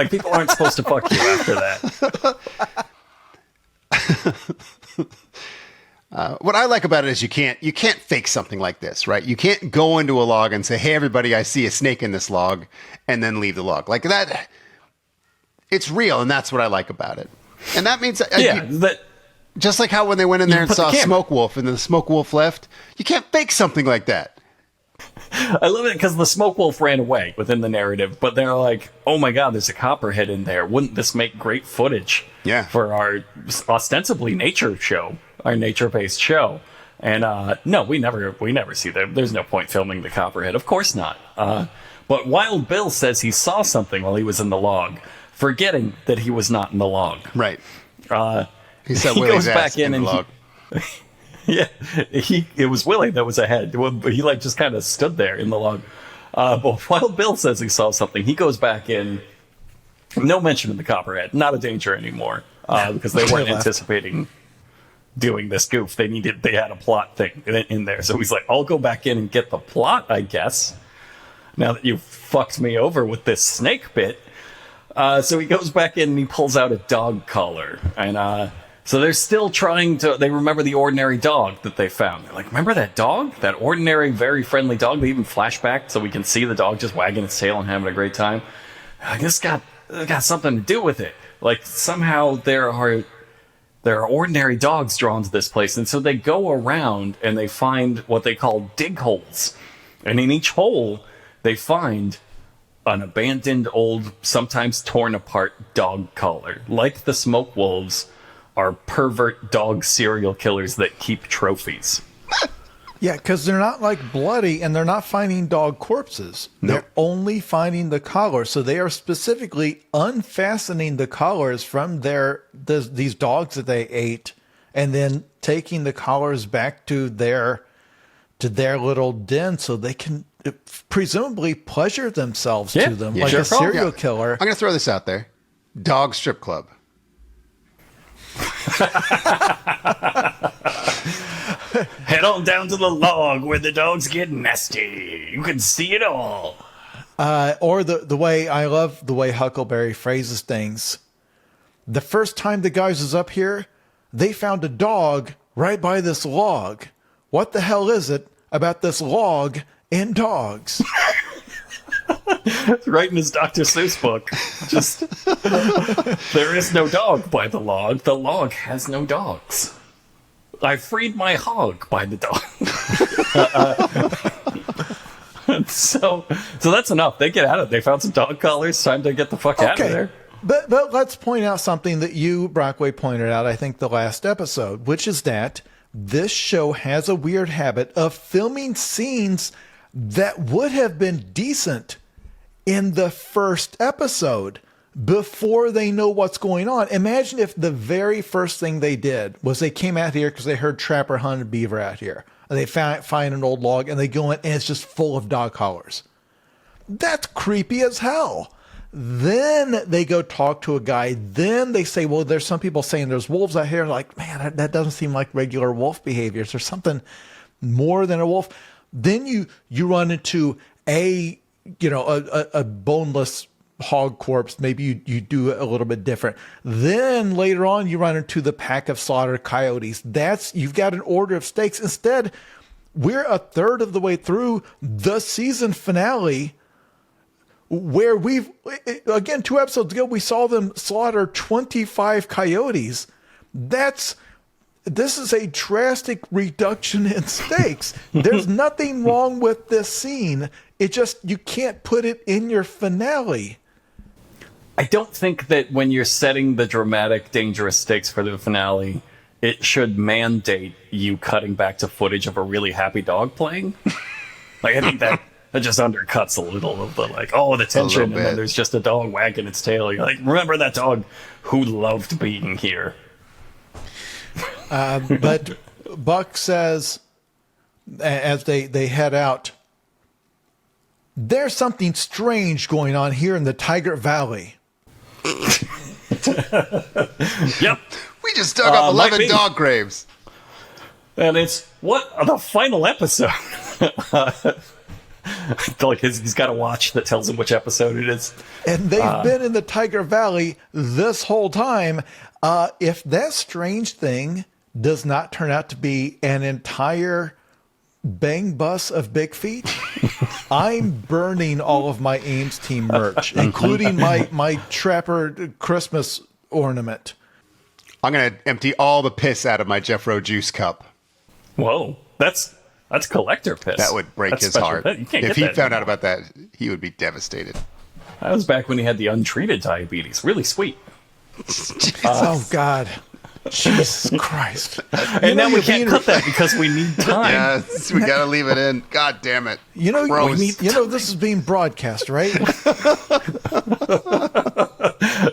people aren't supposed to fuck you after that. What I like about it is you can't fake something like this, right? You can't go into a log and say, "Hey, everybody, I see a snake in this log," and then leave the log like that. It's real, and that's what I like about it. And that means just like how when they went in there and saw a smoke wolf, and then the smoke wolf left, you can't fake something like that. I love it because the smoke wolf ran away within the narrative, but they're like, "Oh my god, there's a copperhead in there. Wouldn't this make great footage for our ostensibly nature show, our nature-based show?" And no, we never see them. There's no point filming the copperhead. Of course not. But Wild Bill says he saw something while he was in the log, forgetting that he was not in the log. Right. He said he Willie's goes back in the and log. It was Willie that was ahead. He like just kind of stood there in the log. But Wild Bill says he saw something. He goes back in. No mention of the copperhead. Not a danger anymore because they weren't anticipating doing this goof. They had a plot thing in there. So he's like, "I'll go back in and get the plot, I guess. Now that you fucked me over with this snake bit." So he goes back in and he pulls out a dog collar. And so they're still they remember the ordinary dog that they found. They're like, "Remember that dog? That ordinary, very friendly dog?" They even flash back so we can see the dog just wagging its tail and having a great time. I guess got something to do with it. Like somehow there are ordinary dogs drawn to this place. And so they go around and they find what they call dig holes. And in each hole, they find an abandoned, old, sometimes torn apart dog collar. Like the smoke wolves are pervert dog serial killers that keep trophies. Yeah, because they're not like bloody and they're not finding dog corpses. Nope. They're only finding the collar. So they are specifically unfastening the collars from these dogs that they ate and then taking the collars back to their little den so they can presumably pleasure themselves to them like a serial killer. I'm going to throw this out there. Dog strip club. Head on down to the log where the dogs get nasty. You can see it all. Or the way I love the way Huckleberry phrases things. The first time the guys was up here, they found a dog right by this log. What the hell is it about this log and dogs? Right in his Dr. Seuss book. Just there is no dog by the log. The log has no dogs. I freed my hog by the dog. So that's enough. They get out of it. They found some dog collars. Time to get the fuck out of there. But let's point out something that you, Brockway, pointed out, I think, the last episode, which is that this show has a weird habit of filming scenes that would have been decent in the first episode before they know what's going on. Imagine if the very first thing they did was they came out here because they heard trapper hunted beaver out here. And they find an old log and they go in and it's just full of dog collars. That's creepy as hell. Then they go talk to a guy. Then they say, well, there's some people saying there's wolves out here. Like, man, that doesn't seem like regular wolf behaviors. There's something more than a wolf. Then you run into a boneless hog corpse, maybe you do it a little bit different. Then later on, you run into the pack of slaughtered coyotes. You've got an order of stakes. Instead, we're a third of the way through the season finale, where again, 2 episodes ago, we saw them slaughter 25 coyotes. This is a drastic reduction in stakes. There's nothing wrong with this scene. It just, you can't put it in your finale. I don't think that when you're setting the dramatic, dangerous stakes for the finale, it should mandate you cutting back to footage of a really happy dog playing. Like, I think that just undercuts a little of the, like, oh, the tension, and then there's just a dog wagging its tail. You're like, remember that dog who loved being here. But Buck says, as they head out, there's something strange going on here in the Tiger Valley. Yep. We just dug up 11 dog graves. And it's the final episode. Like he's got a watch that tells him which episode it is. And they've been in the Tiger Valley this whole time. If that strange thing does not turn out to be an entire bang bus of Big Feet, I'm burning all of my Ames team merch, including my Trapper Christmas ornament. I'm going to empty all the piss out of my Jeffro juice cup. Whoa, that's collector piss. That would break his heart. If he found out about that, he would be devastated. That was back when he had the untreated diabetes. Really sweet. Oh, God. Jesus Christ. And now we can't cut that because we need time. Yes, we got to leave it in. God damn it. This is being broadcast, right?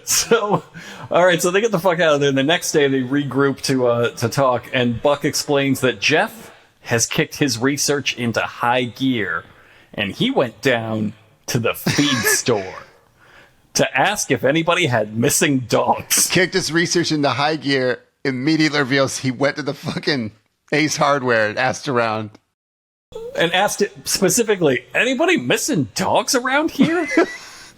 So, all right, so they get the fuck out of there. The next day, they regroup to talk, and Buck explains that Jeff has kicked his research into high gear, and he went down to the feed store to ask if anybody had missing dogs. Kicked his research into high gear, immediately reveals he went to the fucking Ace Hardware and asked around. And asked it specifically, anybody missing dogs around here?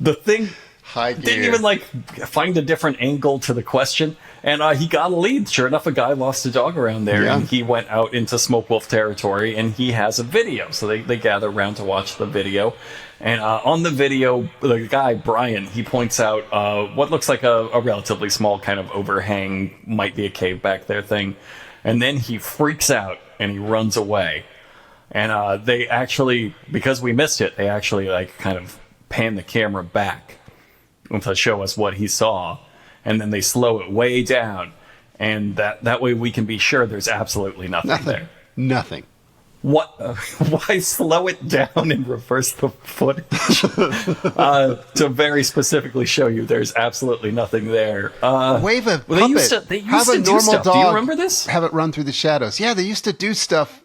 The thing didn't even find a different angle to the question. And he got a lead. Sure enough, a guy lost a dog around there, and he went out into Smoke Wolf territory, and he has a video. So they gather around to watch the video. And on the video, the guy, Brian, he points out what looks like a relatively small kind of overhang, might be a cave back there thing. And then he freaks out, and he runs away. And they actually, because we missed it, they actually kind of pan the camera back to show us what he saw. And then they slow it way down. And that way we can be sure there's absolutely nothing there. Nothing. What? Why slow it down and reverse the footage to very specifically show you there's absolutely nothing there? Wave a puppet. They used to have a do normal stuff. dog. Do you remember this? Have it run through the shadows. Yeah, they used to do stuff.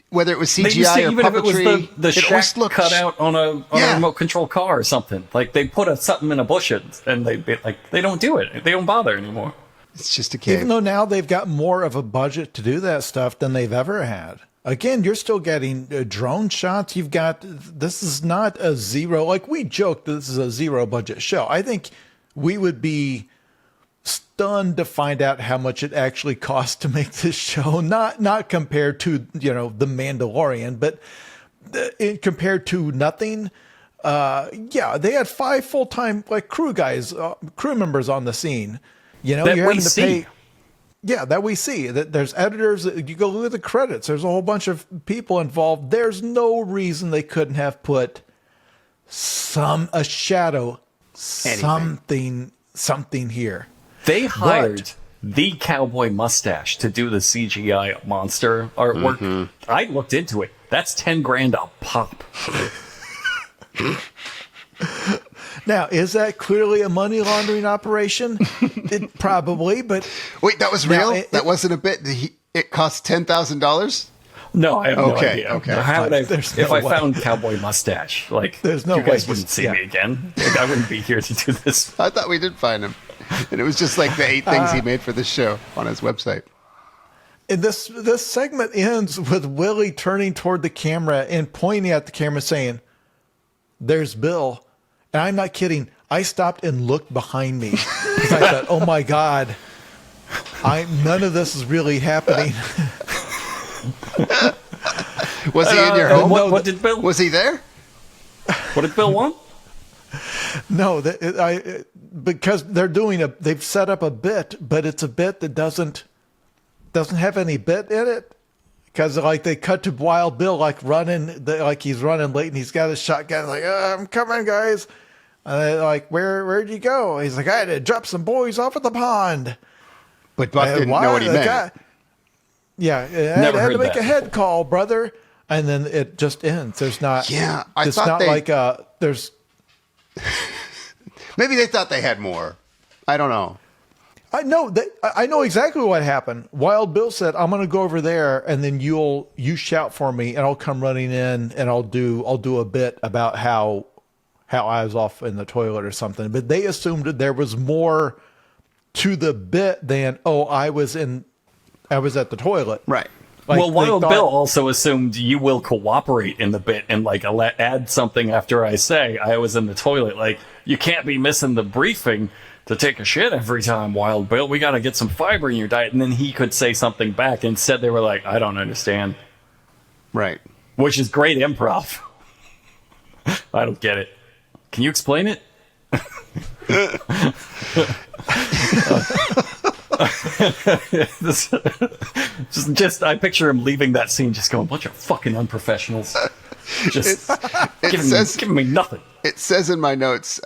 Whether it was CGI they used to, or even puppetry, if it was the shack cut out on a remote control car or something. Like they put something in a bush and they don't do it. They don't bother anymore. It's just a cave. Even though now they've got more of a budget to do that stuff than they've ever had. Again, you're still getting drone shots. This is not a zero. Like we joked, this is a zero budget show. I think we would be stunned to find out how much it actually costs to make this show. Not compared to, The Mandalorian, but compared to nothing. They had 5 full-time crew members on the scene. You're having to pay. Yeah, that we see. That there's editors. You go look at the credits. There's a whole bunch of people involved. There's no reason they couldn't have put a shadow, something here. They hired the cowboy mustache to do the CGI monster artwork. Mm-hmm. I looked into it. That's $10,000 a pop. Now, is that clearly a money laundering operation? It probably, but wait, that was real. That wasn't a bit. It cost $10,000. No, I have no idea. Okay. How would I found cowboy mustache? There's no you guys way. wouldn't see me again. I wouldn't be here to do this. I thought we did find him, and it was just like the 8 things he made for this show on his website. And this segment ends with Willie turning toward the camera and pointing at the camera, saying, "There's Bill." And I'm not kidding. I stopped and looked behind me because I thought, oh my God, none of this is really happening. Was he in your home? What did Bill? Was he there? What did Bill want? No, because they've set up a bit, but it's a bit that doesn't have any bit in it. Because like they cut to Wild Bill like he's running late and he's got his shotgun like, I'm coming, guys. And they're like, where'd you go? He's like, I had to drop some boys off at the pond. But Buck didn't know what he meant. Yeah, I had to make a head call, brother. And then it just ends. There's not. Yeah, it's not like there's. Maybe they thought they had more. I don't know. I know exactly what happened. Wild Bill said, "I'm going to go over there, and then you shout for me, and I'll come running in, and I'll do a bit about how I was off in the toilet or something." But they assumed that there was more to the bit than I was at the toilet. Right. Like, well, Wild Bill also assumed you will cooperate in the bit and like add something after I say I was in the toilet. Like, you can't be missing the briefing to take a shit every time, Wild Bill. We got to get some fiber in your diet. And then he could say something back. Instead, they were like, I don't understand. Right. Which is great improv. I don't get it. Can you explain it? Just I picture him leaving that scene just going, bunch of fucking unprofessionals. Just giving me nothing. It says in my notes,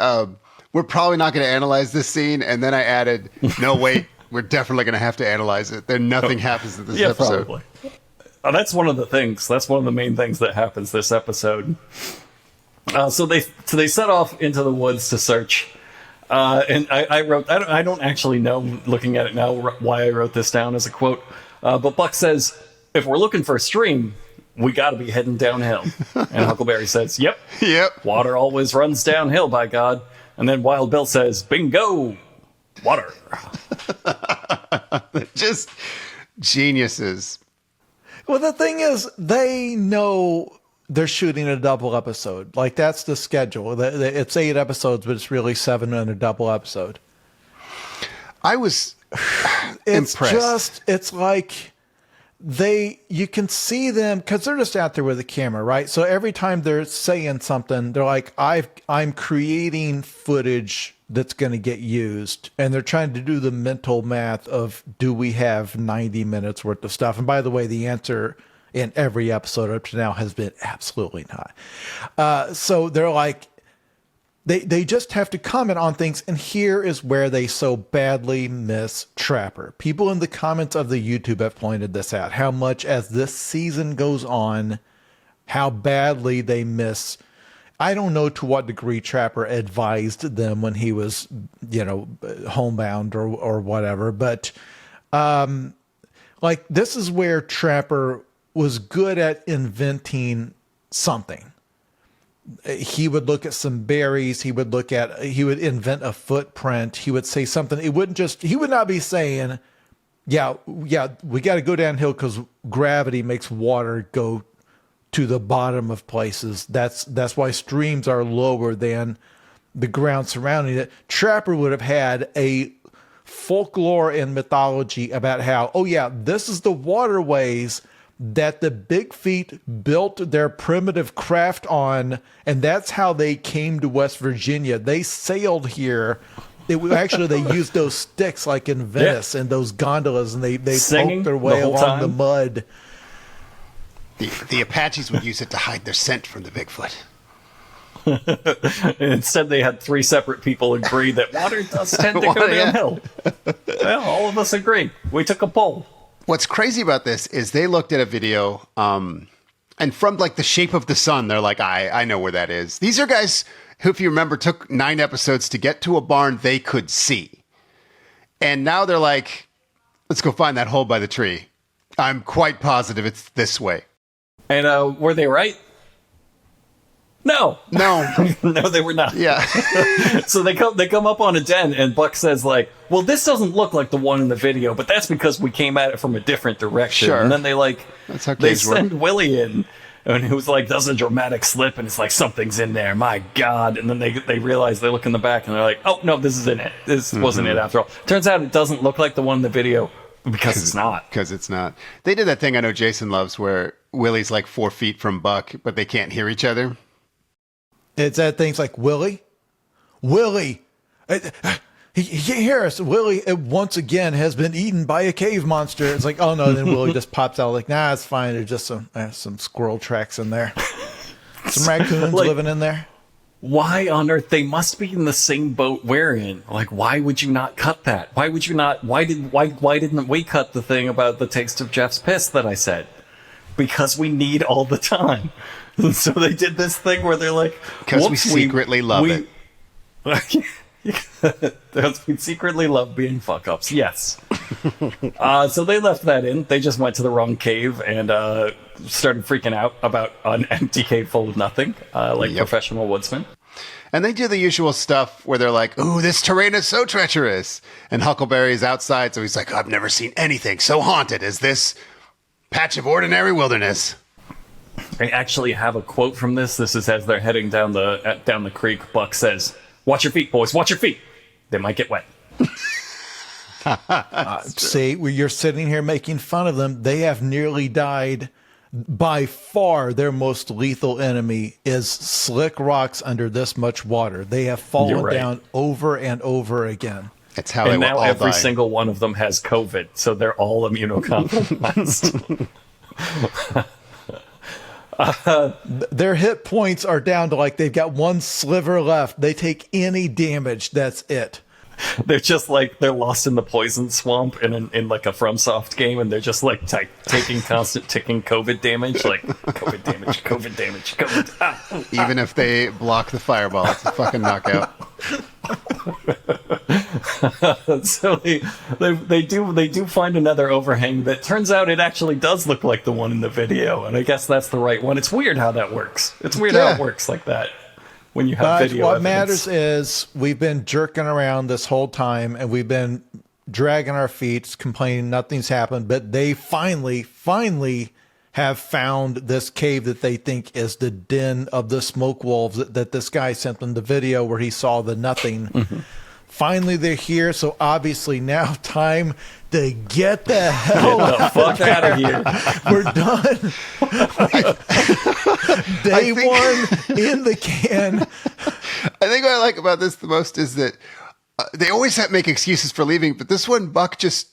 we're probably not going to analyze this scene. And then I added, no, wait, we're definitely going to have to analyze it. Then nothing happens in this episode. Probably. That's one of the things. That's one of the main things that happens this episode. So they set off into the woods to search. And I wrote, I don't actually know, looking at it now, why I wrote this down as a quote. But Buck says, if we're looking for a stream, we got to be heading downhill. And Huckleberry says, yep. Water always runs downhill, by God. And then Wild Bill says, bingo, water. Just geniuses. Well, the thing is, they know they're shooting a double episode. Like, that's the schedule. It's 8 episodes, but it's really 7 in a double episode. I was impressed. It's like you can see them because they're just out there with a camera, right? So every time they're saying something, they're like, I'm creating footage that's going to get used. And they're trying to do the mental math of, do we have 90 minutes worth of stuff? And by the way, the answer in every episode up to now has been absolutely not. So they're like, they just have to comment on things. And here is where they so badly miss Trapper. People in the comments of the YouTube have pointed this out, how much as this season goes on, how badly they miss. I don't know to what degree Trapper advised them when he was, homebound or whatever. But like, this is where Trapper was good at inventing something. He would look at some berries. He would invent a footprint. He would say something. He would not be saying, yeah, we got to go downhill because gravity makes water go to the bottom of places. That's why streams are lower than the ground surrounding it. Trapper would have had a folklore and mythology about how, this is the waterways that the Big Feet built their primitive craft on, and that's how they came to West Virginia. They sailed here. They used those sticks like in Venice and those gondolas, and they poked their way along the mud. The Apaches would use it to hide their scent from the Bigfoot. And instead, they had 3 separate people agree that water does tend to go downhill. Well, all of us agree. We took a poll. What's crazy about this is they looked at a video, and from like the shape of the sun, they're like, I know where that is. These are guys who, if you remember, took 9 episodes to get to a barn they could see. And now they're like, let's go find that hole by the tree. I'm quite positive it's this way. And were they right? No, no, they were not. Yeah. So they come up on a den, and Buck says, like, well, this doesn't look like the one in the video, but that's because we came at it from a different direction. Sure. And then they send Willie in And it was like, does a dramatic slip, and it's like, something's in there, my God. And then they realize, they look in the back, and they're like, oh, no, this isn't it. This wasn't it after all. Turns out it doesn't look like the one in the video because it's not. Because it's not. They did that thing I know Jason loves where Willie's like 4 feet from Buck, but they can't hear each other. It's that things like, Willie, he can't hear us. Willie, once again, has been eaten by a cave monster. It's like, oh no, then Willie just pops out like, nah, it's fine. There's just some squirrel tracks in there. Some raccoons living in there. Why on earth? They must be in the same boat we're in. Like, why would you not cut that? Why would you not? Why didn't we cut the thing about the taste of Jeff's piss that I said? Because we need all the time. And so they did this thing where they're like, because we secretly love it. Because we secretly love being fuck ups. Yes. So they left that in. They just went to the wrong cave and started freaking out about an empty cave full of nothing, professional woodsmen. And they do the usual stuff where they're like, ooh, this terrain is so treacherous. And Huckleberry's outside, so he's like, I've never seen anything so haunted as this patch of ordinary wilderness. I actually have a quote from this. This is as they're heading down the creek. Buck says, "Watch your feet, boys. Watch your feet. They might get wet." See, you're sitting here making fun of them. They have nearly died. By far, their most lethal enemy is slick rocks under this much water. They have fallen down over and over again. That's how they will all die. And now every single one of them has COVID, so they're all immunocompromised. Their hit points are down to like they've got one sliver left. They take any damage, that's it. They're just like, they're lost in the poison swamp in like a FromSoft game, and they're just like taking constant ticking COVID damage, like COVID damage, COVID damage, COVID. Ah. Even if they block the fireball, it's a fucking knockout. So they do find another overhang that turns out it actually does look like the one in the video, and I guess that's the right one. It's weird how that works. It's weird how it works like that when you have video what evidence. matters is we've been jerking around this whole time, and we've been dragging our feet, complaining nothing's happened, but they finally have found this cave that they think is the den of the smoke wolves that this guy sent them the video where he saw the nothing. Mm-hmm. Finally, they're here, so obviously now time to get the hell fuck out of here. We're done. Day one in the can. I think what I like about this the most is that they always make excuses for leaving, but this one, Buck just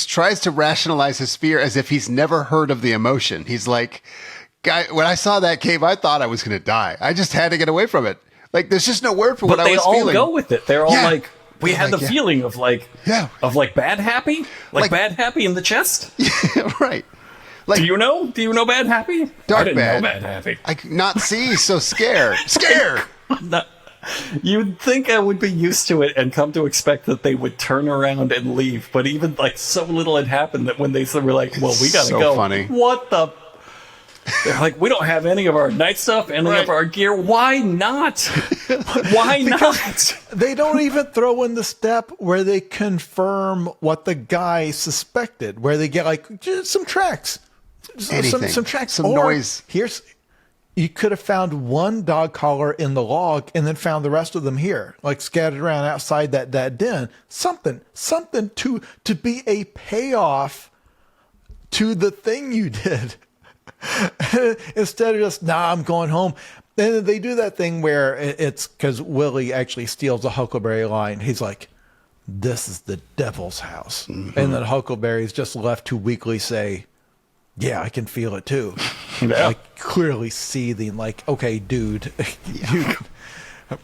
tries to rationalize his fear as if he's never heard of the emotion. He's like, guy, when I saw that cave, I thought I was going to die. I just had to get away from it. Like, there's just no word for what I was feeling. But they all go with it. They're all like, we had the feeling of like bad happy? Like bad happy in the chest? Yeah, right. Like, do you know bad happy? Dark I didn't bad. know bad happy. I could not see, so scared. Scared! You'd think I would be used to it and come to expect that they would turn around and leave, but even like so little had happened that when they were like, well, we gotta go. Funny. What the... They're like, we don't have any of our night stuff, any of our gear. Why not? Why not? They don't even throw in the step where they confirm what the guy suspected, where they get like just some tracks, some tracks, some noise. You could have found one dog collar in the log and then found the rest of them here, like scattered around outside that den. Something to be a payoff to the thing you did. Instead of just, I'm going home. And they do that thing where it's because Willie actually steals a Huckleberry line. He's like, this is the devil's house. Mm-hmm. And then Huckleberry's just left to weakly say, yeah, I can feel it too. Yeah. Like clearly seething, like, okay, dude.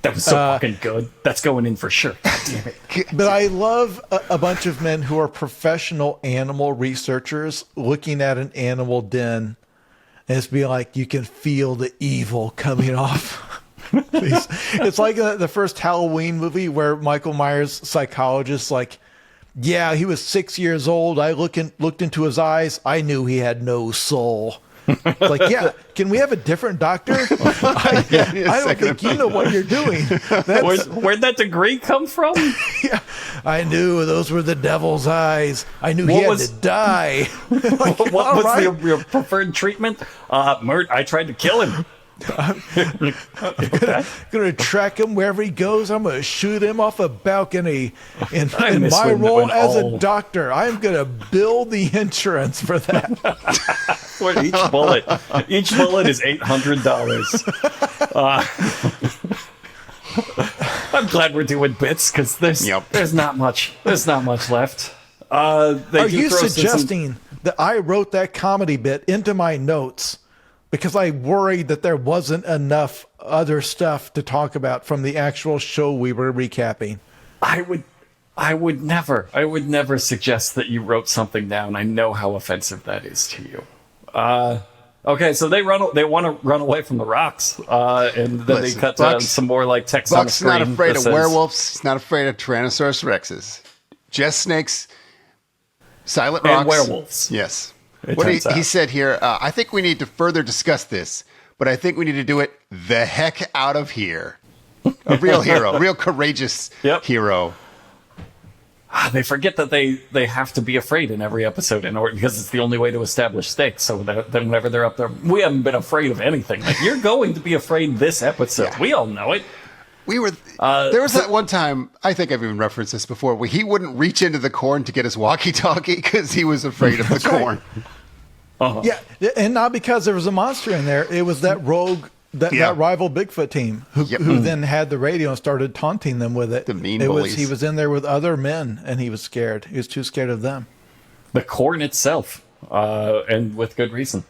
That was so fucking good. That's going in for sure. God damn it. But I love a bunch of men who are professional animal researchers looking at an animal den. And it's being like, you can feel the evil coming off. It's like the first Halloween movie where Michael Myers' psychologist, like, yeah, he was 6 years old. I looked into his eyes. I knew he had no soul. Like, yeah, can we have a different doctor? I don't think you know what you're doing. Where'd that degree come from? Yeah, I knew those were the devil's eyes. I knew he had to die. Like, What was your preferred treatment? I tried to kill him. I'm gonna track him wherever he goes. I'm gonna shoot him off a balcony. In my role as a doctor, I'm gonna bill the insurance for that. For each bullet is $800. I'm glad we're doing bits because there's not much left. Are you suggesting that I wrote that comedy bit into my notes because I worried that there wasn't enough other stuff to talk about from the actual show we were recapping? I would never suggest that you wrote something down. I know how offensive that is to you. Okay, so they want to run away from the rocks, and then they cut to some more like text on the screen. Buck's not afraid of werewolves. He's not afraid of Tyrannosaurus Rexes. Just snakes, silent rocks, and werewolves. Yes. What he said here, I think we need to further discuss this, but I think we need to do it the heck out of here. A real hero, a real courageous hero. They forget that they have to be afraid in every episode in order because it's the only way to establish stakes. So that whenever they're up there, we haven't been afraid of anything. Like, you're going to be afraid this episode. Yeah. We all know it. We were there was that one time, I think I've even referenced this before, where he wouldn't reach into the corn to get his walkie-talkie because he was afraid of the corn. Uh-huh. Yeah, and not because there was a monster in there. It was that rogue, that rival Bigfoot team who then had the radio and started taunting them with it. The mean bullies. He was in there with other men, and he was scared. He was too scared of them. The corn itself, and with good reason.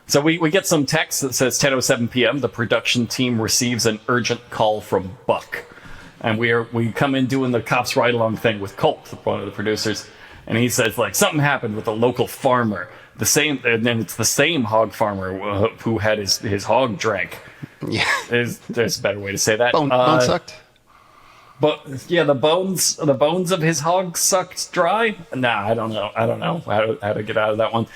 So we get some text that says 10:07 p.m. The production team receives an urgent call from Buck, and we come in doing the cops ride along thing with Colt, one of the producers, and he says like something happened with a local farmer. And then it's the same hog farmer who had his hog drank. Yeah, there's a better way to say that. Bone sucked. But yeah, the bones of his hog sucked dry. Nah, I don't know how to get out of that one.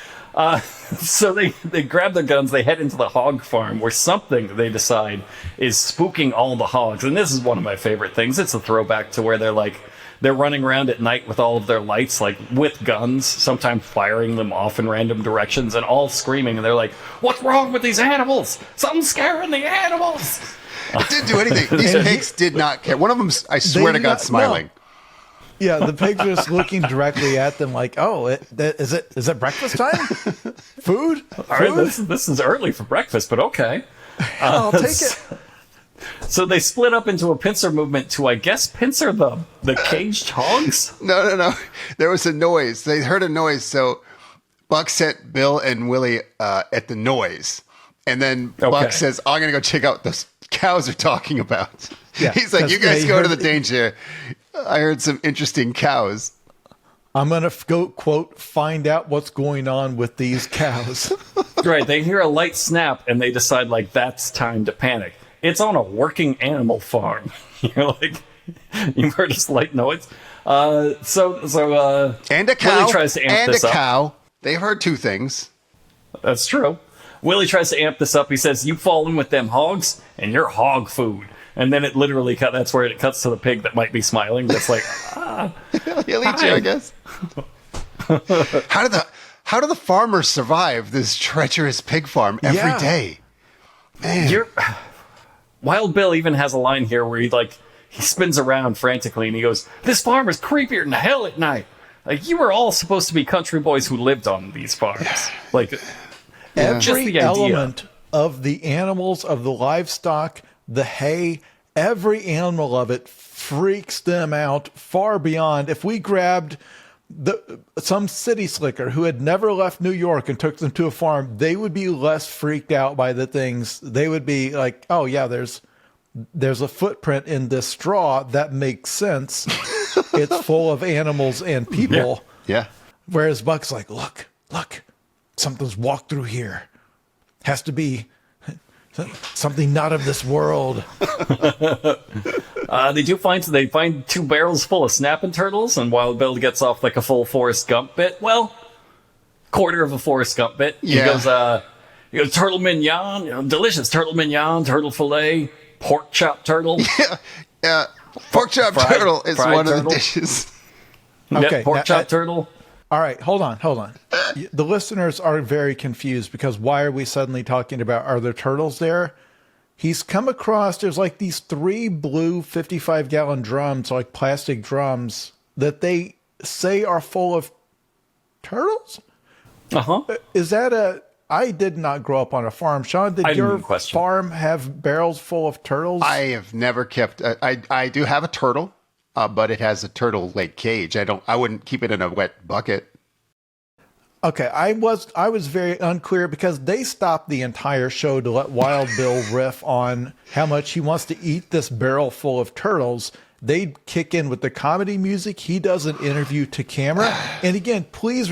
So they grab their guns, they head into the hog farm where something they decide is spooking all the hogs. And this is one of my favorite things. It's a throwback to where they're running around at night with all of their lights, like with guns, sometimes firing them off in random directions and all screaming. And they're like, "What's wrong with these animals? Something's scaring the animals." It didn't do anything. These pigs did not care. One of them, I swear to God, smiling. No. Yeah, the pigs are just looking directly at them like, "Oh, is it breakfast time? Food? All right, this is early for breakfast, but okay. I'll take it." So they split up into a pincer movement to, I guess, pincer the caged hogs? No. There was a noise. They heard a noise, so Buck sent Bill and Willie at the noise. And then Buck says, I'm going to go check out what those cows are talking about. Yeah, he's like, you guys go to the danger. I heard some interesting cows. I'm going to go, quote, find out what's going on with these cows. Right, they hear a light snap, and they decide, like, that's time to panic. It's on a working animal farm. You're like, you've heard this light noise. And a cow. Willie tries to amp this up. Cow. They've heard two things. That's true. Willie tries to amp this up. He says, "You fall in with them hogs, and you're hog food." And then it literally that's where it cuts to the pig that might be smiling. That's like, he'll eat you, I guess. How do the farmers survive this treacherous pig farm every day? Man. Wild Bill even has a line here where he spins around frantically and he goes, "This farm is creepier than hell at night. Like, you were all supposed to be country boys who lived on these farms." Like, just the element of the animals, of the livestock, the hay, every animal of it freaks them out far beyond. If we grabbed some city slicker who had never left New York and took them to a farm, they would be less freaked out by the things. They would be like, "Oh yeah, there's a footprint in this straw. That makes sense. It's full of animals and people." Yeah. Whereas Buck's like, look, something's walked through here. Has to be something not of this world. They find 2 barrels full of snapping turtles, and Wild Bill gets off like a full Forrest Gump bit. Well, quarter of a Forrest Gump bit. Yeah. turtle mignon, delicious turtle mignon, turtle fillet, pork chop turtle. Pork chop turtle is one turtle. of the dishes. Okay, Pork now, chop turtle. All right, hold on. The listeners are very confused because why are we suddenly talking about, are there turtles there? He's come across, there's like these 3 blue 55-gallon drums, like plastic drums, that they say are full of turtles? Is that I did not grow up on a farm. Sean, did your farm have barrels full of turtles? I have never kept, I do have a turtle, but it has a turtle like cage. I wouldn't keep it in a wet bucket. Okay, I was very unclear because they stopped the entire show to let Wild Bill riff on how much he wants to eat this barrel full of turtles. They kick in with the comedy music. He does an interview to camera. And again, please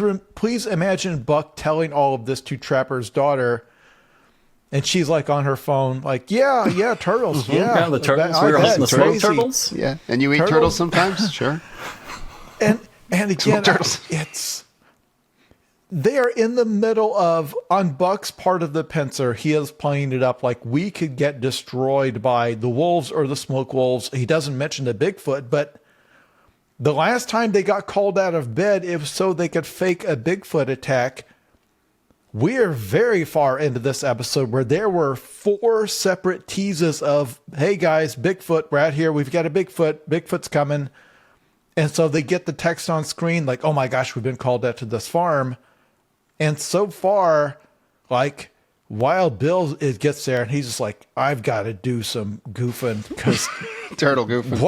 imagine Buck telling all of this to Trapper's daughter. And she's like on her phone, like, yeah, turtles. Yeah, the turtles. We were hosting the smoke turtles. Yeah, and you eat turtles sometimes? Sure. And again, they are in the middle of, on Buck's part of the pincer, he is playing it up like we could get destroyed by the wolves or the smoke wolves. He doesn't mention the Bigfoot, but the last time they got called out of bed, it was so they could fake a Bigfoot attack. We are very far into this episode where there were 4 separate teases of, hey guys, Bigfoot, we're out here. We've got a Bigfoot. Bigfoot's coming. And so they get the text on screen like, oh my gosh, we've been called out to this farm. And so far, like, Wild Bill gets there and he's just like, I've got to do some goofing because turtle goofing.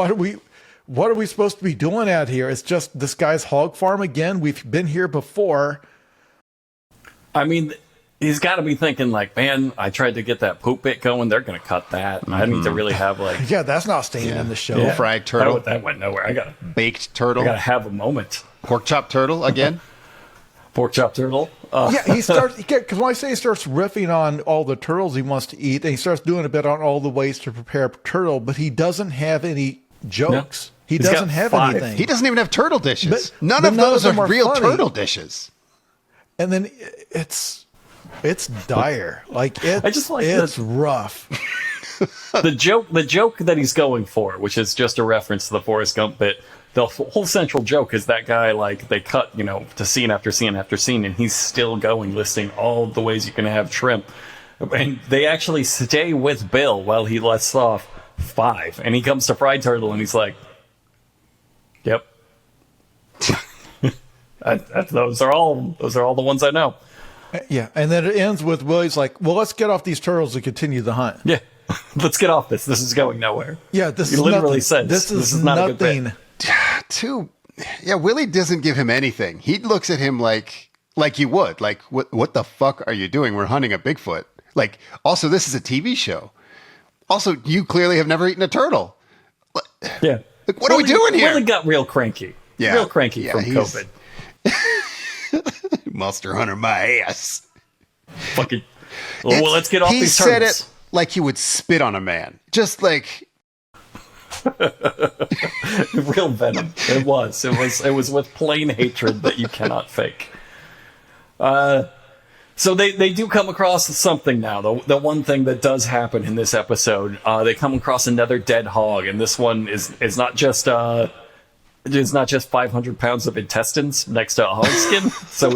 What are we supposed to be doing out here? It's just this guy's hog farm again. We've been here before. I mean, he's got to be thinking like, man, I tried to get that poop bit going. They're going to cut that. And I need to really have like... Yeah, that's not staying in the show. Fried turtle. That went nowhere. Baked turtle. I got to have a moment. Pork chop turtle again. Pork chop turtle. He starts, because when I say he starts riffing on all the turtles he wants to eat, and he starts doing a bit on all the ways to prepare a turtle, but he doesn't have any jokes. No. He doesn't have 5. Anything. He doesn't even have turtle dishes. None of those are real funny. Turtle dishes. And then it's dire. Like it's rough. The joke that he's going for, which is just a reference to the Forrest Gump bit. The whole central joke is that guy, like, they cut, to scene after scene after scene, and he's still going, listing all the ways you can have shrimp. And they actually stay with Bill while he lets off 5. And he comes to fried turtle, and he's like, yep. Those are all the ones I know. Yeah, and then it ends with Willie's like, well, let's get off these turtles and continue the hunt. Yeah, let's get off this. This is going nowhere. Yeah, he literally says this is not a good bit. Willie doesn't give him anything. He looks at him like you would. Like, what the fuck are you doing? We're hunting a Bigfoot. Like, also, this is a TV show. Also, you clearly have never eaten a turtle. Yeah. Like, what are we doing here? Willie got real cranky. Yeah. Real cranky from COVID. Monster Hunter my ass. Fucking. Well, let's get off these turtles. He said it like he would spit on a man. Just like... Real venom. It was with plain hatred that you cannot fake. So they do come across something now. The one thing that does happen in this episode, they come across another dead hog, and this one is not just 500 pounds of intestines next to a hog skin. So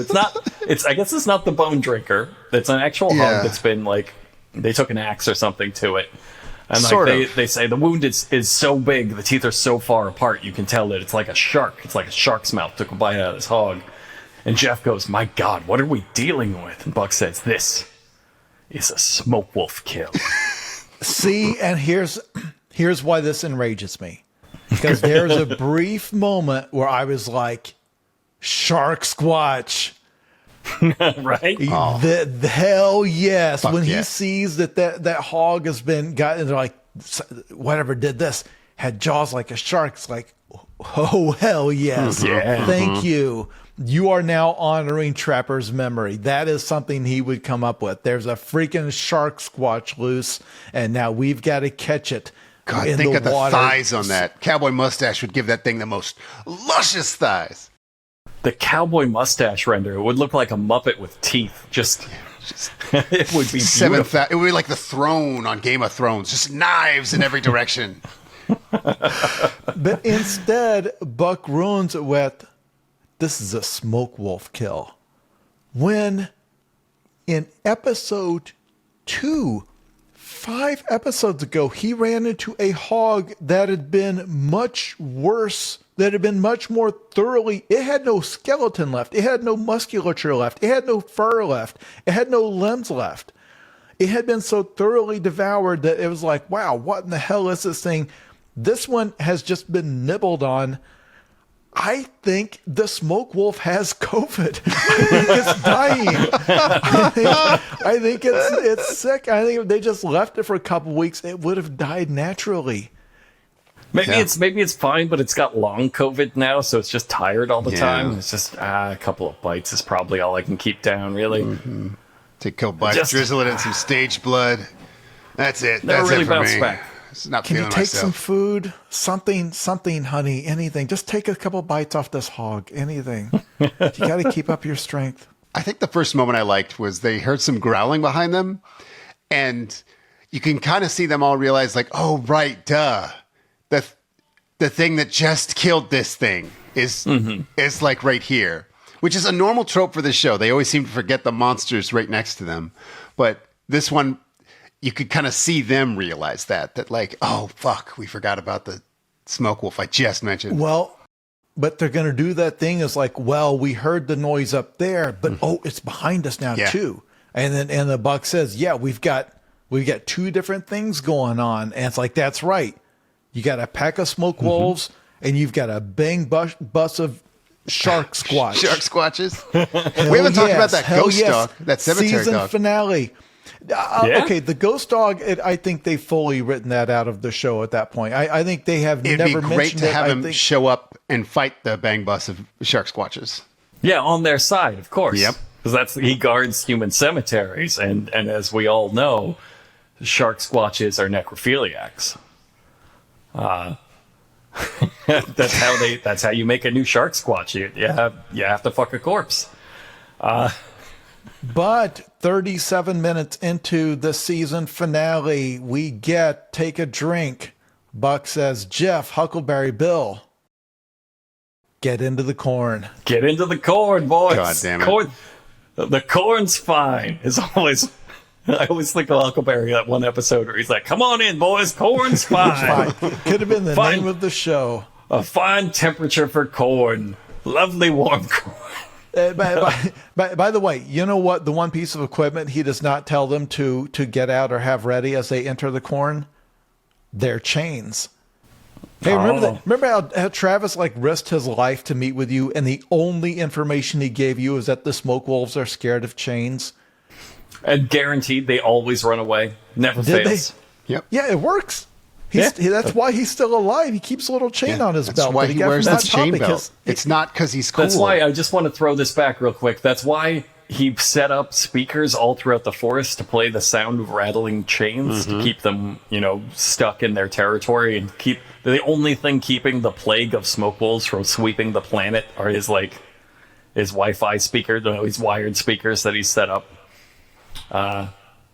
I guess it's not the bone drinker. It's an actual hog that's been like, they took an axe or something to it. And like they say the wound is so big, the teeth are so far apart, you can tell that it's like a shark. It's like a shark's mouth took a bite out of this hog. And Jeff goes, my God, what are we dealing with? And Buck says, this is a smoke wolf kill. See, and here's why this enrages me. Because there's a brief moment where I was like, sharksquatch. Right? The hell yes. Fuck when yeah. he sees that hog has been gotten, they're like, whatever did this, had jaws like a shark. It's like, oh, hell yes. Yeah. Thank you. You are now honoring Trapper's memory. That is something he would come up with. There's a freaking shark squatch loose, and now we've got to catch it. God, in think of the water. thighs on that. Cowboy mustache would give that thing the most luscious thighs. The cowboy mustache render, it would look like a Muppet with teeth. Just It would be beautiful. It would be like the throne on Game of Thrones, just knives in every direction. But instead, Buck ruins it with, this is a smoke wolf kill. When in episode 2, 5 episodes ago, he ran into a hog that had been much worse, that had been much more thoroughly, it had no skeleton left, it had no musculature left, it had no fur left, it had no limbs left. It had been so thoroughly devoured that it was like, wow, what in the hell is this thing? This one has just been nibbled on. I think the smoke wolf has COVID. I think it's dying. I think it's sick. I think if they just left it for a couple weeks, it would have died naturally. Maybe it's fine, but it's got long COVID now, so it's just tired all the time. It's just a couple of bites is probably all I can keep down, really. Mm-hmm. Take a couple bites, drizzle it in some stage blood. That's it. That's really it for bounced me. back. Can you take some food? Something, honey, anything. Just take a couple bites off this hog, anything. You got to keep up your strength. I think the first moment I liked was they heard some growling behind them, and you can kind of see them all realize, like, oh, right, duh. The thing that just killed this thing is like right here, which is a normal trope for this show. They always seem to forget the monsters right next to them. But this one, you could kind of see them realize that like, oh, fuck, we forgot about the smoke wolf I just mentioned. Well, but they're going to do that thing is like, well, we heard the noise up there, but it's behind us now too. And then the Buck says, yeah, we've got 2 different things going on. And it's like, that's right. You got a pack of smoke wolves and you've got a bang bus of sharksquatch. Shark squatches. We haven't talked about that ghost dog, that cemetery season dog. Finale. Okay, the ghost dog, I think they've fully written that out of the show at that point. I think they have It'd never be great mentioned to it. have him show up and fight the bang bus of shark squatches. Yeah, on their side, of course. Yep. Because he guards human cemeteries, and as we all know, shark squatches are necrophiliacs. That's how you make a new shark squatch. You have to fuck a corpse. But 37 minutes into the season finale, we get take a drink. Buck says, Jeff, Huckleberry Bill, get into the corn. Get into the corn, boys. God damn it. Corn, the corn's fine. I always think of Huckleberry, that one episode where he's like, come on in, boys, corn's fine. Could have been the name of the show. A fine temperature for corn. Lovely warm corn. By the way, you know what? The one piece of equipment he does not tell them to get out or have ready as they enter the corn? Their chains. Hey, remember how Travis risked his life to meet with you, and the only information he gave you is that the smoke wolves are scared of chains? And guaranteed they always run away. Never fails. Yep. Yeah, it works. That's why he's still alive. He keeps a little chain on his belt. That's why he wears that chain belt. Because it's not because he's cool. That's why I just want to throw this back real quick. That's why he set up speakers all throughout the forest to play the sound of rattling chains to keep them, stuck in their territory and keep the only thing keeping the plague of smoke wolves from sweeping the planet are his Wi-Fi speaker, his wired speakers that he's set up.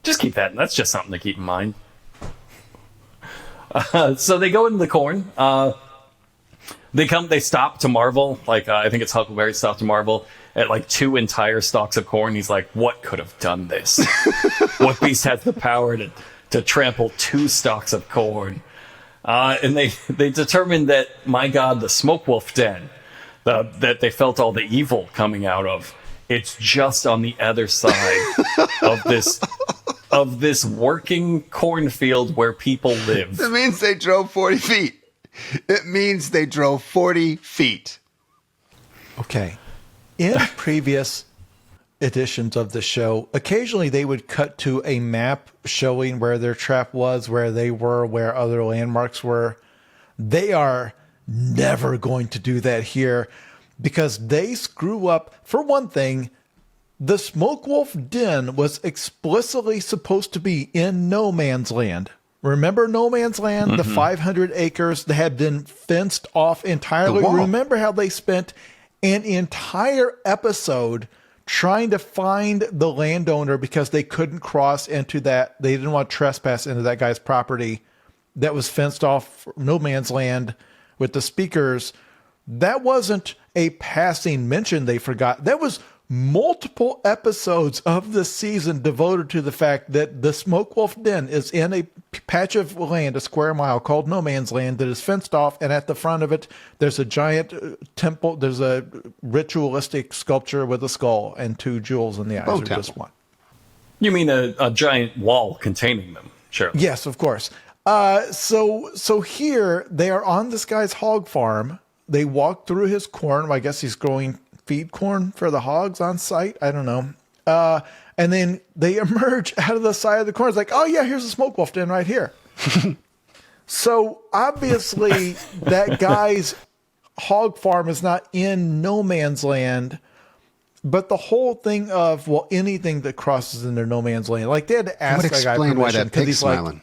Just keep that. That's just something to keep in mind. So they go into the corn. They stop to marvel. I think it's Huckleberry stop to marvel at 2 entire stalks of corn. He's like, what could have done this? What beast has the power to trample 2 stalks of corn? And they determined that, my God, the smoke wolf den, that they felt all the evil coming out of, it's just on the other side of this working cornfield where people live. That means they drove 40 feet. It means they drove 40 feet. Okay. In previous editions of the show, occasionally they would cut to a map showing where their trap was, where they were, where other landmarks were. They are never going to do that here because they screw up. For one thing, the Smoke Wolf Den was explicitly supposed to be in No Man's Land. Remember No Man's Land? The 500 acres that had been fenced off entirely. Remember how they spent an entire episode trying to find the landowner because they couldn't cross into that. They didn't want to trespass into that guy's property that was fenced off, no man's land with the speakers. That wasn't a passing mention they forgot. That was multiple episodes of the season devoted to the fact that the Smoke Wolf Den is in a patch of land, a square mile called No Man's Land, that is fenced off, and at the front of it there's a giant temple. There's a ritualistic sculpture with a skull and 2 jewels in the eyes, or just one. You mean a giant wall containing them? Sure. Yes, of course. So here they are on this guy's hog farm. They walk through his corn. I guess he's growing feed corn for the hogs on site. I don't know. And then they emerge out of the side of the corn. It's like, oh yeah, here's a Smoke Wolf Den right here. So obviously that guy's hog farm is not in no man's land, but the whole thing of, well, anything that crosses into no man's land, like they had to ask that guy permission, why that pig's smiling.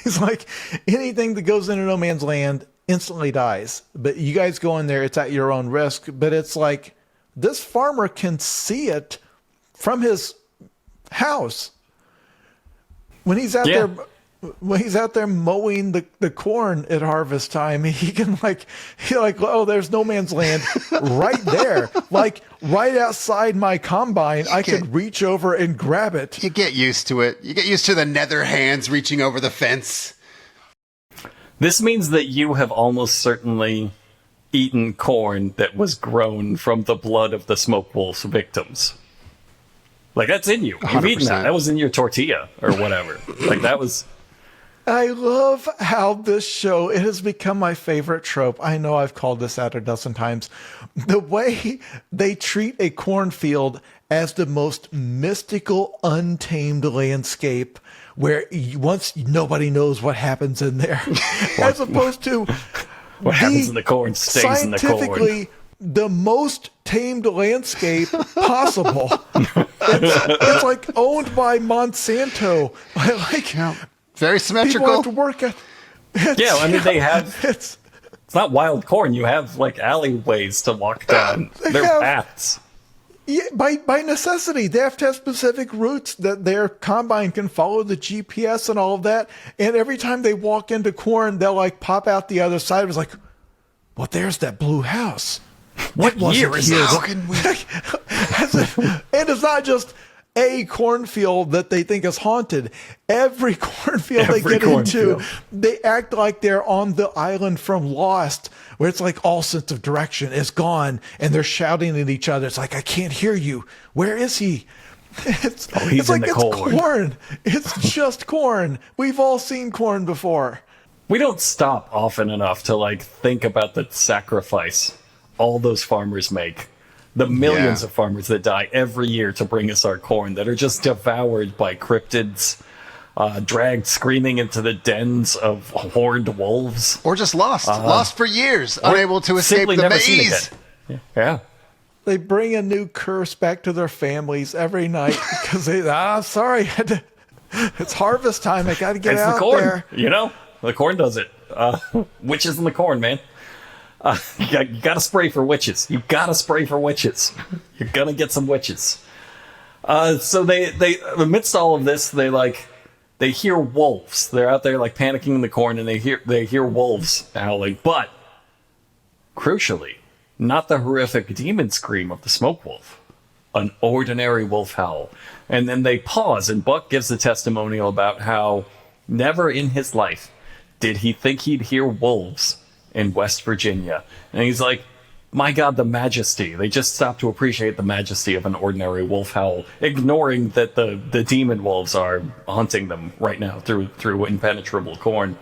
He's like, anything that goes into no man's land instantly dies. But you guys go in there, it's at your own risk. But it's like, this farmer can see it from his house. When he's out there, when he's out there mowing the corn at harvest time, he can oh, there's no man's land right there. Like right outside my combine, I could reach over and grab it. You get used to it. You get used to the nether hands reaching over the fence. This means that you have almost certainly eaten corn that was grown from the blood of the Smoke Wolf's victims. Like, that's in you. You've eaten that. That was in your tortilla or whatever. Like, that was... I love how this show, it has become my favorite trope. I know I've called this out a dozen times. The way they treat a cornfield as the most mystical, untamed landscape where once nobody knows what happens in there, as opposed to what happens in the corn stays in the corn. Scientifically, the most tamed landscape possible. It's like owned by Monsanto. Very symmetrical. People have to work at. I mean, they have. It's not wild corn. You have like alleyways to walk down. They're paths. Yeah, by necessity, they have to have specific routes that their combine can follow the GPS and all of that. And every time they walk into corn, they'll like pop out the other side. It was like, well, there's that blue house. What year is this? How can we? And it's not just a cornfield that they think is haunted. Every cornfield they get into, they act like they're on the island from Lost, where it's like all sense of direction is gone, and they're shouting at each other. It's like, I can't hear you. Where is he? It's like it's corn. It's just corn. We've all seen corn before. We don't stop often enough to like think about the sacrifice all those farmers make. The millions of farmers that die every year to bring us our corn that are just devoured by cryptids, dragged screaming into the dens of horned wolves. Or just lost for years, unable to escape the maze. Yeah. They bring a new curse back to their families every night because sorry, it's harvest time. I got to get out the corn. there. You know, the corn does it. Witches in the corn, man. You gotta spray for witches. You gotta spray for witches. You're gonna get some witches. So they amidst all of this, they hear wolves. They're out there like panicking in the corn, and they hear wolves howling. But crucially, not the horrific demon scream of the Smoke Wolf, an ordinary wolf howl. And then they pause, and Buck gives a testimonial about how never in his life did he think he'd hear wolves in West Virginia. And he's like, my God, the majesty. They just stopped to appreciate the majesty of an ordinary wolf howl, ignoring that the demon wolves are haunting them right now through impenetrable corn.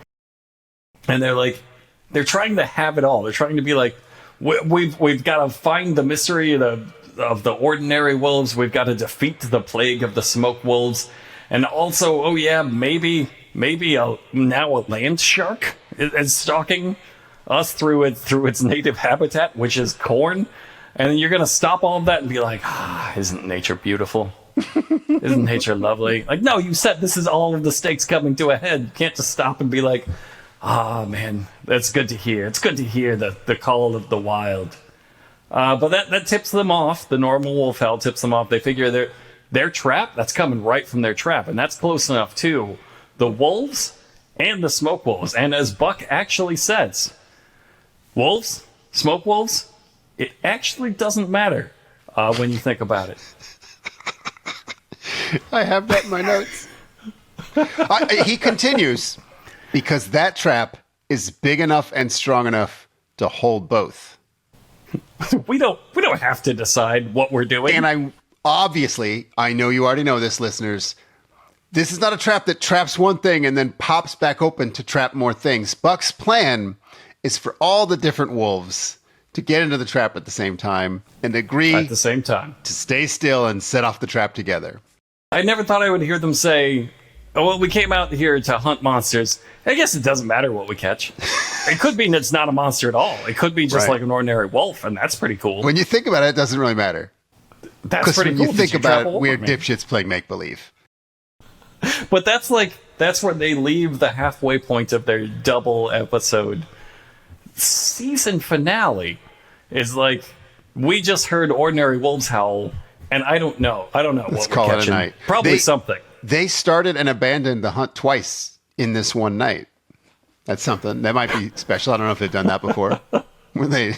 And they're trying to have it all. They're trying to be like, we've got to find the mystery of the ordinary wolves. We've got to defeat the plague of the smoke wolves. And also, oh yeah, maybe now a land shark is stalking us through its native habitat, which is corn. And you're gonna stop all of that and be like, isn't nature beautiful? Isn't nature lovely? Like, no, you said this is all of the stakes coming to a head. You can't just stop and be like, man, that's good to hear. It's good to hear the call of the wild. But that tips them off. The normal wolf howl tips them off. They figure their trap, that's coming right from their trap. And that's close enough to the wolves and the smoke wolves. And as Buck actually says, wolves, smoke wolves, it actually doesn't matter when you think about it. I have that in my notes. He continues, because that trap is big enough and strong enough to hold both. We don't have to decide what we're doing. And I know you already know this, listeners. This is not a trap that traps one thing and then pops back open to trap more things. Buck's plan is for all the different wolves to get into the trap at the same time and agree at the same time to stay still and set off the trap together. I never thought I would hear them say, oh, well, we came out here to hunt monsters. I guess it doesn't matter what we catch. It could be it's not a monster at all. It could be just like an ordinary wolf, and that's pretty cool. When you think about it, it doesn't really matter. That's pretty when cool. You think about it, weird dipshits playing make-believe. But that's where they leave the halfway point of their double episode season finale. Is like, we just heard ordinary wolves howl, and I don't know. Let's what call we're it a catching. night. Probably something. They started and abandoned the hunt twice in this one night. That's something. That might be special. I don't know if they've done that before. When they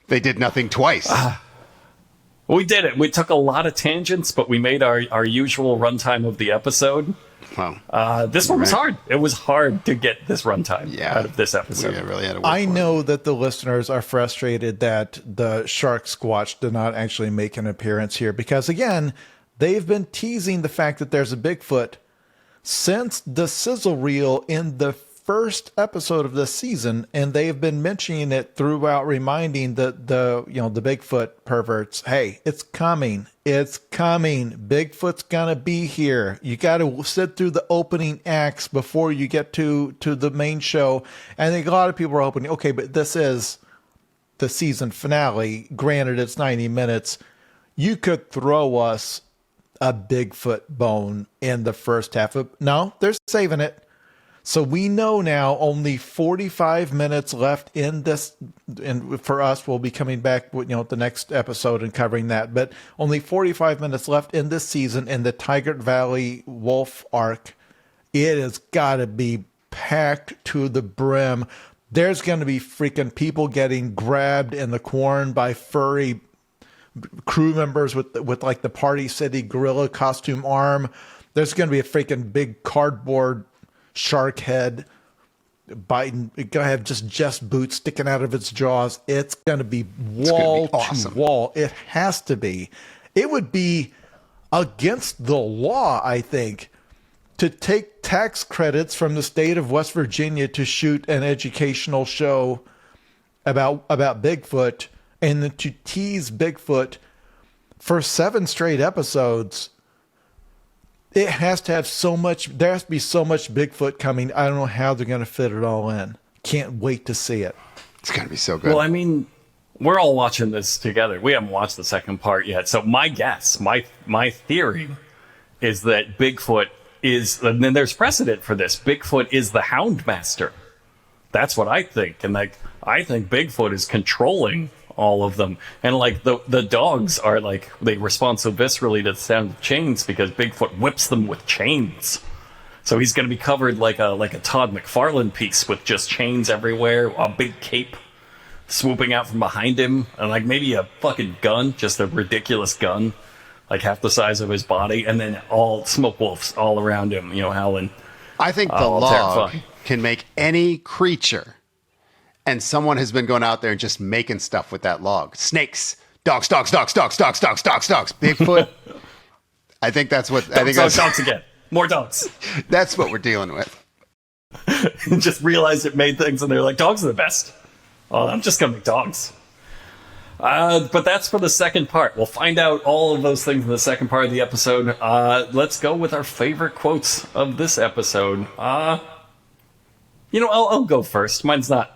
did nothing twice. We did it. We took a lot of tangents, but we made our usual runtime of the episode. Wow. This one was hard. It was hard to get this runtime out of this episode. We really had to work I for know that the listeners are frustrated that the sharksquatch did not actually make an appearance here because, again, they've been teasing the fact that there's a Bigfoot since the sizzle reel in the first episode of this season, and they've been mentioning it throughout, reminding the Bigfoot perverts, hey, it's coming. Bigfoot's gonna be here. You got to sit through the opening acts before you get to the main show. And I think a lot of people are hoping, okay, but this is the season finale. Granted, it's 90 minutes. You could throw us a Bigfoot bone in the first half of... No, they're saving it. So we know now only 45 minutes left in this, and for us, we'll be coming back with, the next episode and covering that, but only 45 minutes left in this season in the Tigert Valley Wolf arc. It has got to be packed to the brim. There's going to be freaking people getting grabbed in the corn by furry crew members with like the Party City gorilla costume arm. There's going to be a freaking big cardboard shark head biting. It's gonna have just boots sticking out of its jaws. It's gonna be wall to wall. It has to be. It would be against the law, I think, to take tax credits from the state of West Virginia to shoot an educational show about Bigfoot and then to tease Bigfoot for 7 straight episodes. It has to have so much, there has to be so much Bigfoot coming. I don't know how they're going to fit it all in. Can't wait to see it. It's going to be so good. Well, I mean, we're all watching this together. We haven't watched the second part yet. So my guess, my theory is that Bigfoot is, and then there's precedent for this, Bigfoot is the Hound Master. That's what I think. And I think Bigfoot is controlling all of them, and the dogs are they respond so viscerally to the sound of chains because Bigfoot whips them with chains. So he's going to be covered like a Todd McFarlane piece with just chains everywhere, a big cape swooping out from behind him, and maybe a fucking gun, just a ridiculous gun, half the size of his body, and then all smoke wolves all around him, howling. I think the log can make any creature. And someone has been going out there and just making stuff with that log. Snakes, dogs. Bigfoot. I think that's what. Dogs again. More dogs. That's what we're dealing with. Just realized it made things, and they're like, dogs are the best. Oh, I'm just gonna make dogs. But that's for the second part. We'll find out all of those things in the second part of the episode. Let's go with our favorite quotes of this episode. I'll go first. Mine's not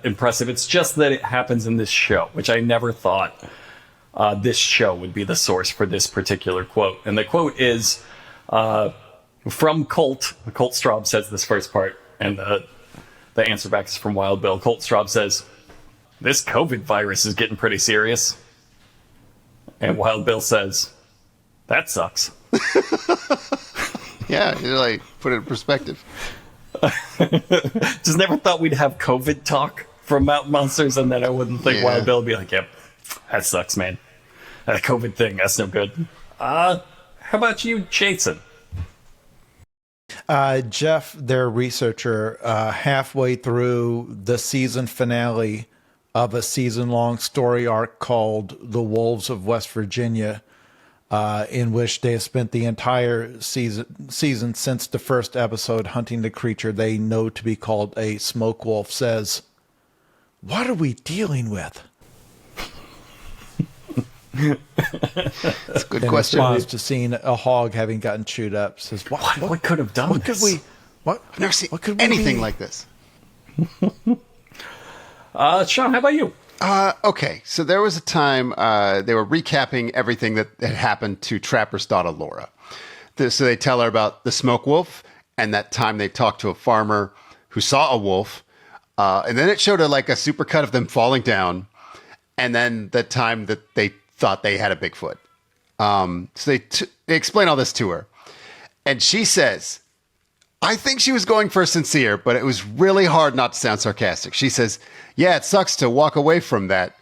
impressive. It's just that it happens in this show, which I never thought this show would be the source for this particular quote. And the quote is from Colt. Colt Straub says this first part, and the answer back is from Wild Bill. Colt Straub says, this COVID virus is getting pretty serious. And Wild Bill says, that sucks. Yeah, you like put it in perspective. Just never thought we'd have COVID talk from Mountain Monsters, and then I wouldn't think Wild Bill would be like, yep, that sucks, man. That COVID thing, that's no good. How about you, Jason? Jeff, their researcher, halfway through the season finale of a season-long story arc called The Wolves of West Virginia, in which they have spent the entire season since the first episode hunting the creature they know to be called a smoke wolf, says, "What are we dealing with?" That's a good in question. response to seeing a hog having gotten chewed up, says, What could have done What this? could we? What? I've never seen What could we anything be? like this. Sean, how about you? Okay, so there was a time they were recapping everything that had happened to Trapper's daughter, Laura. So they tell her about the smoke wolf and that time they talked to a farmer who saw a wolf. And then it showed her like a supercut of them falling down. And then the time that they thought they had a Bigfoot. So they explain all this to her. And she says, I think she was going for sincere, but it was really hard not to sound sarcastic. She says, yeah, it sucks to walk away from that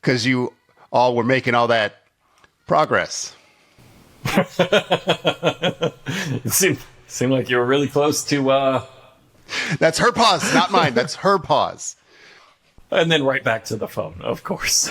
because you all were making all that progress. It seemed like you were really close to... That's her pause, not mine. That's her pause. And then right back to the phone, of course.